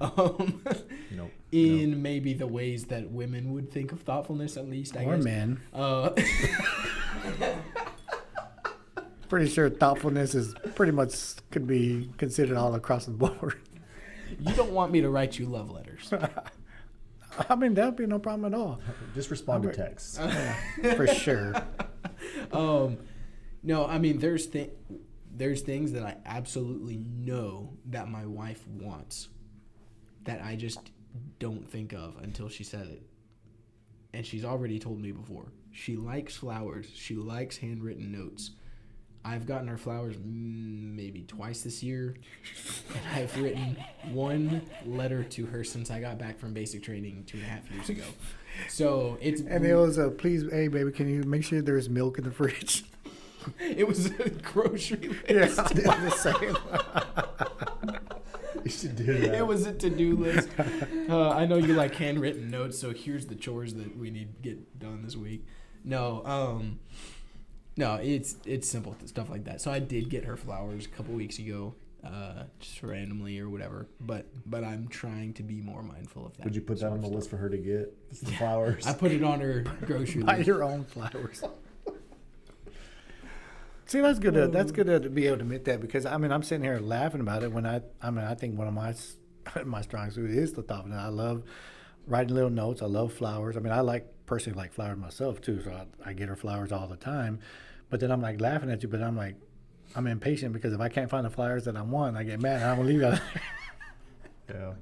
Nope. In maybe the ways that women would think of thoughtfulness, at least, I guess. Or men. Pretty sure thoughtfulness is pretty much could be considered all across the board. You don't want me to write you love letters. That would be no problem at all. Just respond to texts. For sure. No, there's things that I absolutely know that my wife wants that I just don't think of until she said it. And she's already told me before. She likes flowers. She likes handwritten notes. I've gotten her flowers maybe twice this year. And I've written one letter to her since I got back from basic training 2.5 years ago. So it's... And it was please, hey, baby, can you make sure there's milk in the fridge? It was a grocery list. Yeah, the same. You should do that. It was a to-do list. I know you like handwritten notes, so here's the chores that we need to get done this week. No, it's simple stuff like that. So I did get her flowers a couple weeks ago, just randomly or whatever. But I'm trying to be more mindful of that. Would you put that on the list for her to get? The flowers. I put it on her grocery list. Buy your own flowers. See, that's good. That's good to be able to admit that, because I'm sitting here laughing about it when I think one of my my strong suit is the thought. And I love writing little notes. I love flowers. I mean, I personally like flowers myself too, so I get her flowers all the time. But then I'm like laughing at you, but I'm like, I'm impatient because if I can't find the flowers that I want, I get mad and I don't leave it. Yeah.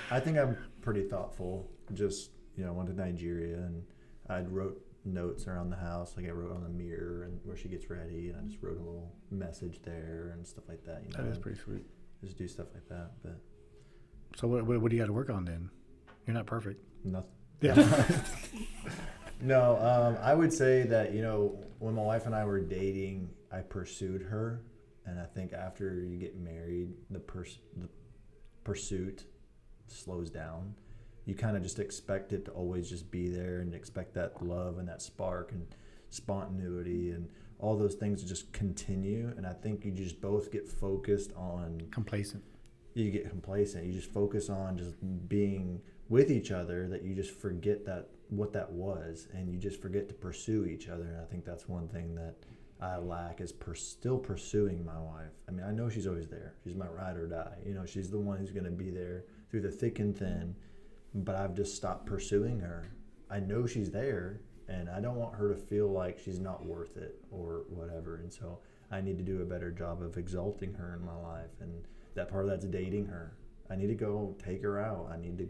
I think I'm pretty thoughtful. Just, I went to Nigeria and I wrote notes around the house. Like I wrote on the mirror and where she gets ready, and I just wrote a little message there and stuff like that. That is pretty sweet. Just do stuff like that. But so what do you got to work on then? You're not perfect. nothing. Yeah. No, I would say that, when my wife and I were dating, I pursued her. And I think after you get married, the pursuit slows down. You kind of just expect it to always just be there and expect that love and that spark and spontaneity and all those things to just continue. And I think you just both get focused on... Complacent. You get complacent. You just focus on just being with each other, that you just forget what that was, and you just forget to pursue each other. And I think that's one thing that I lack, is still pursuing my wife. I mean, I know she's always there. She's my ride or die. She's the one who's going to be there through the thick and thin, but I've just stopped pursuing her. I know she's there, and I don't want her to feel like she's not worth it or whatever. And so I need to do a better job of exalting her in my life, and that part of that's dating her. I need to go take her out. I need to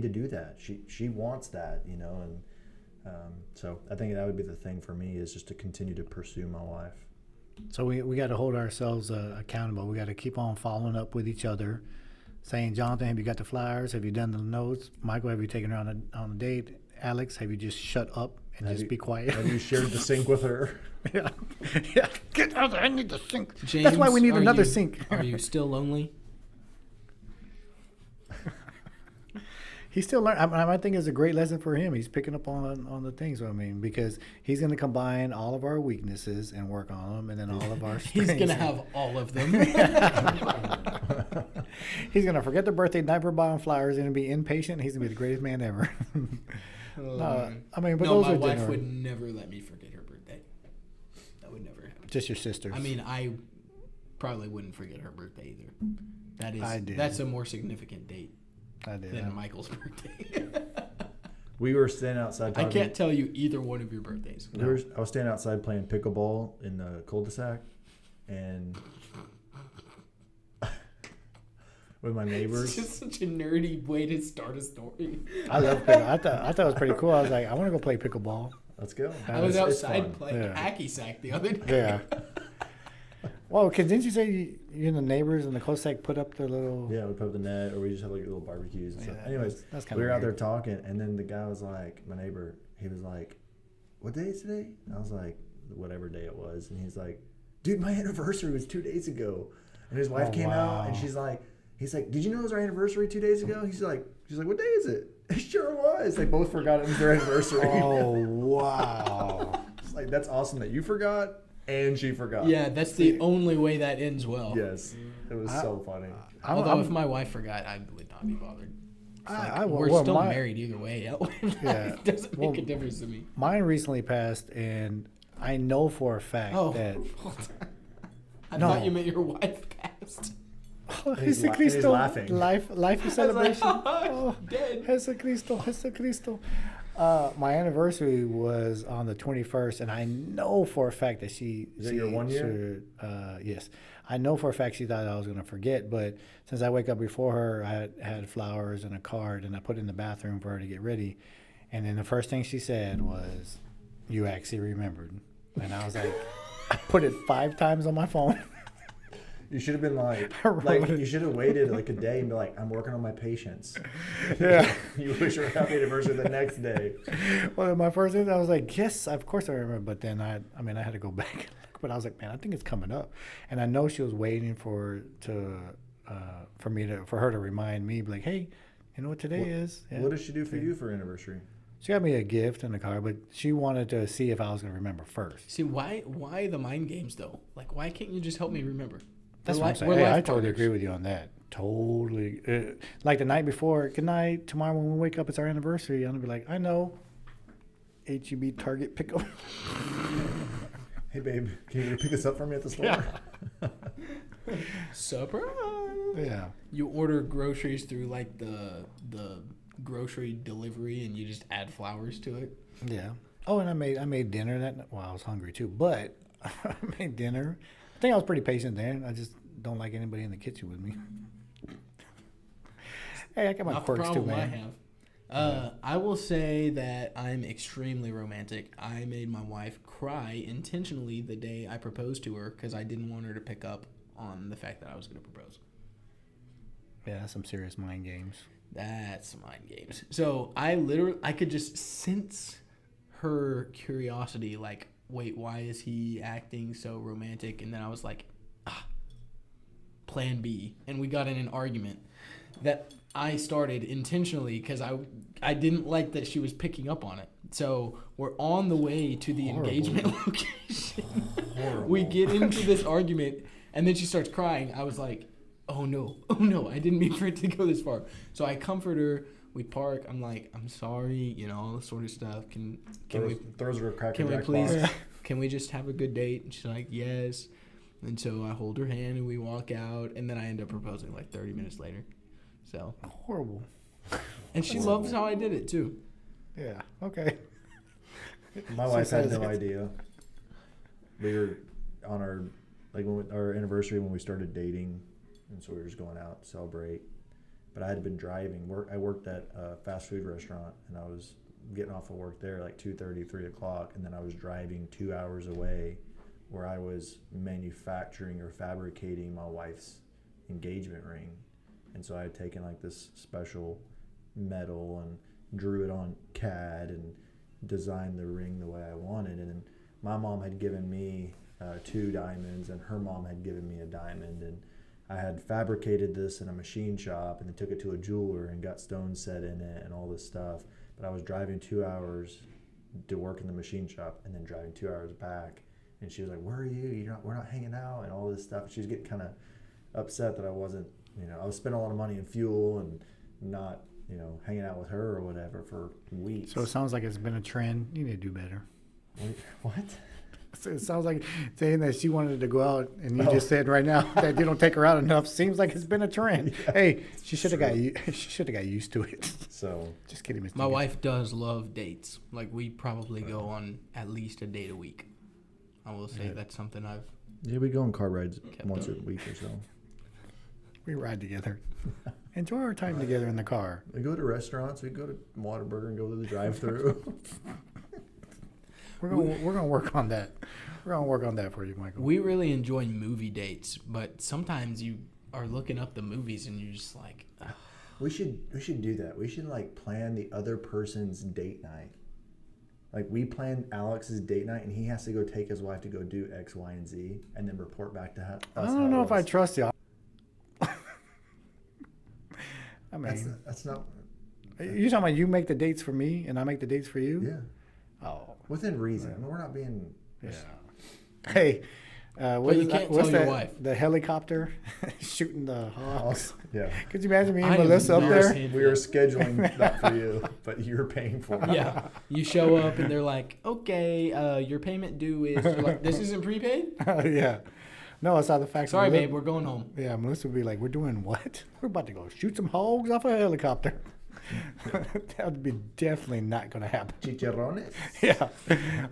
do that. She wants that, and so I think that would be the thing for me, is just to continue to pursue my wife. So we got to hold ourselves accountable. We got to keep on following up with each other, saying, Jonathan, have you got the flowers? Have you done the notes? Michael, have you taken her on a date? Alex, have you just shut up and be quiet? Have you shared the sink with her? Yeah. Get out there. I need the sink. James, that's why we need another sink. Are you still lonely? He's still learning. I think it's a great lesson for him. He's picking up on the things. So, because he's going to combine all of our weaknesses and work on them, and then all of our strengths. He's going to have all of them. He's going to forget the birthday, never buy him flowers, and be impatient. He's going to be the greatest man ever. Those my are wife would never let me forget her birthday. That would never happen. Just your sisters. I mean, I probably wouldn't forget her birthday either. I That's a more significant date I did. than Michael's birthday. We were standing outside talking. I can't tell you either one of your birthdays. I was standing outside playing pickleball in the cul-de-sac, and with my neighbors. It's just such a nerdy way to start a story. I love pickle. I thought it was pretty cool. I was like, I want to go play pickleball. Let's go. I was outside playing Yeah. hacky sack the other day. Yeah. Well, because didn't you say you and the neighbors and the cul-de-sac put up the little... Yeah, we put up the net, or we just have like little barbecues and stuff. Anyways, that's kind we of were out there talking, and then the guy was like, my neighbor, he was like, what day is today? And I was like, whatever day it was. And he's like, dude, my anniversary was 2 days ago. And his wife came out, and he's like, did you know it was our anniversary 2 days ago? She's like, what day is it? It sure was. They both forgot it was their anniversary. Oh, wow. It's like, that's awesome that you forgot and she forgot. Yeah, that's the only way that ends well. Yes. It was so funny. Although if my wife forgot, I would not be bothered. We're still married either way. It doesn't make a difference to me. Mine recently passed, and I know for a fact that... I thought you meant your wife passed. He's laughing. Life is celebration. Dead. Jesu Cristo. My anniversary was on the 21st, and I know for a fact that she... Is that your 1 year? Yes. I know for a fact she thought I was going to forget, but since I wake up before her, I had flowers and a card, and I put it in the bathroom for her to get ready. And then the first thing she said was, you actually remembered. And I was like, I put it 5 times on my phone. You should have been like you should have waited like a day and be like, I'm working on my patience. Yeah. You wish her happy anniversary the next day. Well, my first thing, I was like, yes, of course I remember. But then I had to go back. But I was like, man, I think it's coming up. And I know she was waiting for her to remind me, like, hey, you know what today is? Yeah. What did she do for you for anniversary? She got me a gift and a card, but she wanted to see if I was going to remember first. See, why the mind games, though? Like, why can't you just help me remember? That's what I'm saying. Hey, I totally agree with you on that. Totally. Like the night before, good night, tomorrow when we wake up, it's our anniversary. I'm going to be like, I know. H-E-B Target pickup. Hey, babe, can you pick this up for me at the store? Yeah. Surprise. Yeah. You order groceries through like the grocery delivery, and you just add flowers to it. Yeah. Oh, and I made dinner that. Well, I was hungry too, but I made dinner. I think I was pretty patient there. I just don't like anybody in the kitchen with me. Hey, I got my Not the quirks too, problem I man. have. I will say that I'm extremely romantic. I made my wife cry intentionally the day I proposed to her because I didn't want her to pick up on the fact that I was going to propose. Yeah, that's some serious mind games. That's mind games. So I could just sense her curiosity, like, wait, why is he acting so romantic? And then I was like, plan B. And we got in an argument that I started intentionally because I didn't like that she was picking up on it. So we're on the way to the engagement location. We get into this argument, and then she starts crying. I was like, oh no, I didn't mean for it to go this far. So I comfort her. We park. I'm like, I'm sorry, all this sort of stuff. Can we please? Can we just have a good date? And she's like, yes. And so I hold her hand and we walk out, and then I end up proposing like 30 minutes later. So Horrible. And she loves how I did it too. Yeah. Okay. My wife had no idea. We were on our anniversary when we started dating, and so we were just going out to celebrate. But I had been driving. I worked at a fast food restaurant, and I was getting off of work there like 2:30, 3 o'clock, and then I was driving 2 hours away where I was manufacturing or fabricating my wife's engagement ring. And so I had taken like this special metal and drew it on CAD and designed the ring the way I wanted. And then my mom had given me 2 diamonds, and her mom had given me a diamond. And I had fabricated this in a machine shop and then took it to a jeweler and got stones set in it and all this stuff. But I was driving 2 hours to work in the machine shop and then driving 2 hours back. And she was like, where are you? We're not hanging out and all this stuff. She was getting kind of upset that I wasn't, I was spending a lot of money in fuel and not, hanging out with her or whatever for weeks. So it sounds like it's been a trend. You need to do better. What? So it sounds like saying that she wanted to go out, and you just said right now that you don't take her out enough. Seems like it's been a trend. Yeah, hey, she should have got used to it. So just kidding, Mr. My wife does love dates. Like, we probably go on at least a date a week. I will say that's something I've. Yeah, we go on car rides once a week or so. We ride together. Enjoy our time together in the car. We go to restaurants. We go to Whataburger and go to the drive-thru. We're gonna work on that. We're gonna work on that for you, Michael. We really enjoy movie dates, but sometimes you are looking up the movies and you're just like, ugh. We should do that. We should plan the other person's date night. Like, we planned Alex's date night, and he has to go take his wife to go do X, Y, and Z, and then report back to us. I don't know if I trust you. I mean, that's not. You talking about you make the dates for me and I make the dates for you? Yeah. Oh. Within reason. I mean, we're not being. Yeah. Hey, but you can't tell your wife. The helicopter shooting the hawks. Yeah. Could you imagine me and Melissa up there? We were scheduling that for you, but you're paying for it. Yeah. You show up and they're like, okay, your payment due is. You're like, this isn't prepaid? Yeah. No, it's not the fact. Sorry, babe, we're going home. Yeah, Melissa would be like, we're doing what? We're about to go shoot some hogs off a helicopter. That would be definitely not going to happen. Chicharrones? Yeah.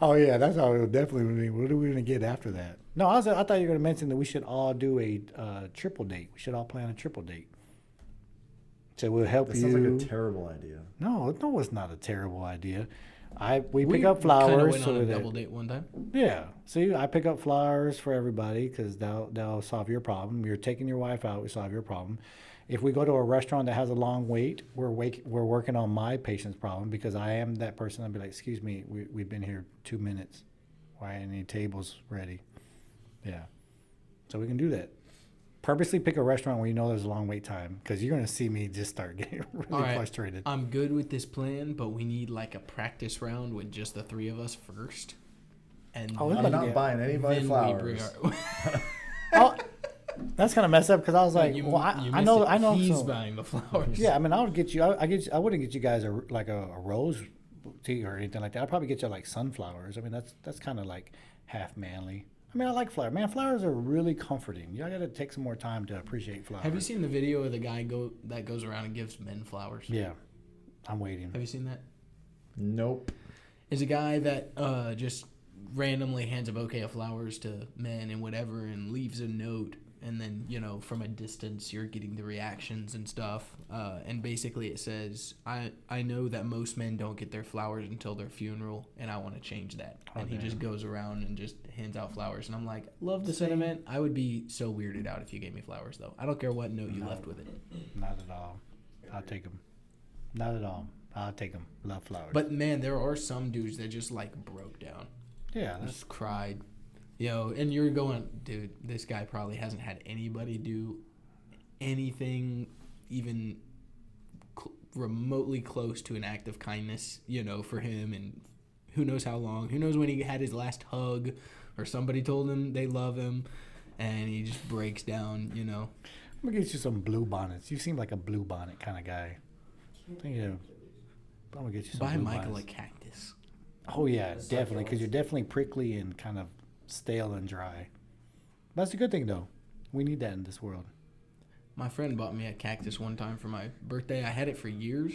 Oh, yeah, that's how it would definitely be. What are we going to get after that? No, I thought you were going to mention that we should all do a triple date. We should all plan a triple date. So we'll help you. That sounds like a terrible idea. No, it's not a terrible idea. We pick up flowers. Went on a double date one time. Yeah. See, I pick up flowers for everybody because they'll solve your problem. You're taking your wife out, we solve your problem. If we go to a restaurant that has a long wait, we're working on my patient's problem because I am that person. I'll be like, excuse me, we've been here 2 minutes. Why aren't any tables ready? Yeah. So we can do that. Purposely pick a restaurant where you know there's a long wait time because you're going to see me just start getting really frustrated. I'm good with this plan, but we need like a practice round with just the 3 of us first. And I'm not buying anybody flowers. That's kind of messed up because I was like, I know. He's buying the flowers. Yeah, I mean, I would get you. I wouldn't get you guys a rose tea or anything like that. I'd probably get you like sunflowers. I mean, that's kind of like half manly. I mean, I like flowers. Man, flowers are really comforting. You got to take some more time to appreciate flowers. Have you seen the video of the guy that goes around and gives men flowers? Yeah, I'm waiting. Have you seen that? Nope. It's a guy that just randomly hands a bouquet of flowers to men and whatever and leaves a note. And then, from a distance, you're getting the reactions and stuff. And basically it says, I know that most men don't get their flowers until their funeral, and I want to change that. And he just goes around and just hands out flowers. And I'm like, love the sentiment. I would be so weirded out if you gave me flowers, though. I don't care what note you left with it. Not at all. I'll take them. Not at all. I'll take them. Love flowers. But, man, there are some dudes that just, broke down. Yeah. Just cried. And you're going, dude, this guy probably hasn't had anybody do anything even remotely close to an act of kindness, for him. And who knows how long. Who knows when he had his last hug or somebody told him they love him and he just breaks down, I'm going to get you some blue bonnets. You seem like a blue bonnet kind of guy. I'm going to get you some Buy blue Michael bonnets. a cactus. Oh, yeah, definitely, because you're definitely prickly and kind of stale and dry. But that's a good thing, though. We need that in this world. My friend bought me a cactus one time for my birthday. I had it for years,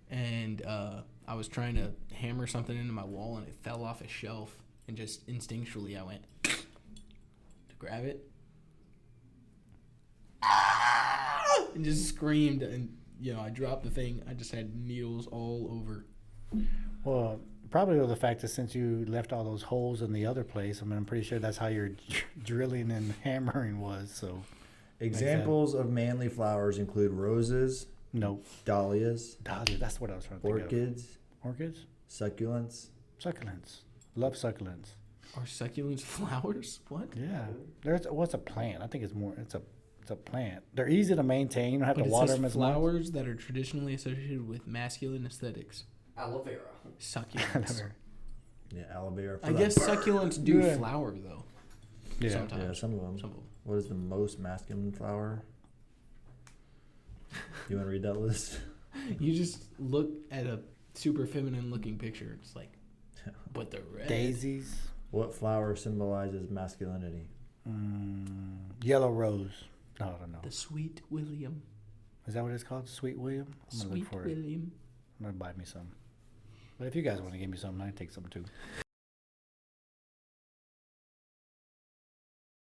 and I was trying to hammer something into my wall, and it fell off a shelf, and just instinctually I went to grab it and just screamed, and I dropped the thing. I just had needles all over. Well, probably the fact that since you left all those holes in the other place, I'm pretty sure that's how your drilling and hammering was. So, Examples of manly flowers include roses, nope. dahlias, Dahlia, that's what I was trying to think orchids, of. Orchids? succulents. Succulents. Love succulents. Are succulents flowers? What? Yeah. What's a plant? I think it's a plant. They're easy to maintain. You don't have But to it water says them as much. flowers that are traditionally associated with masculine aesthetics. Aloe vera. Succulents. Yeah, aloe vera. I guess succulents do Yeah. flower, though. Yeah. Sometimes. Yeah, some of them. Some of them. What is the most masculine flower? You want to read that list? You just look at a super feminine looking picture. It's like, but the red. Daisies. What flower symbolizes masculinity? Yellow rose. No, I don't know. The Sweet William. Is that what it's called? Sweet William? I'm going to Sweet look for it. William. I'm going to buy me some. But if you guys want to give me some, I take some too.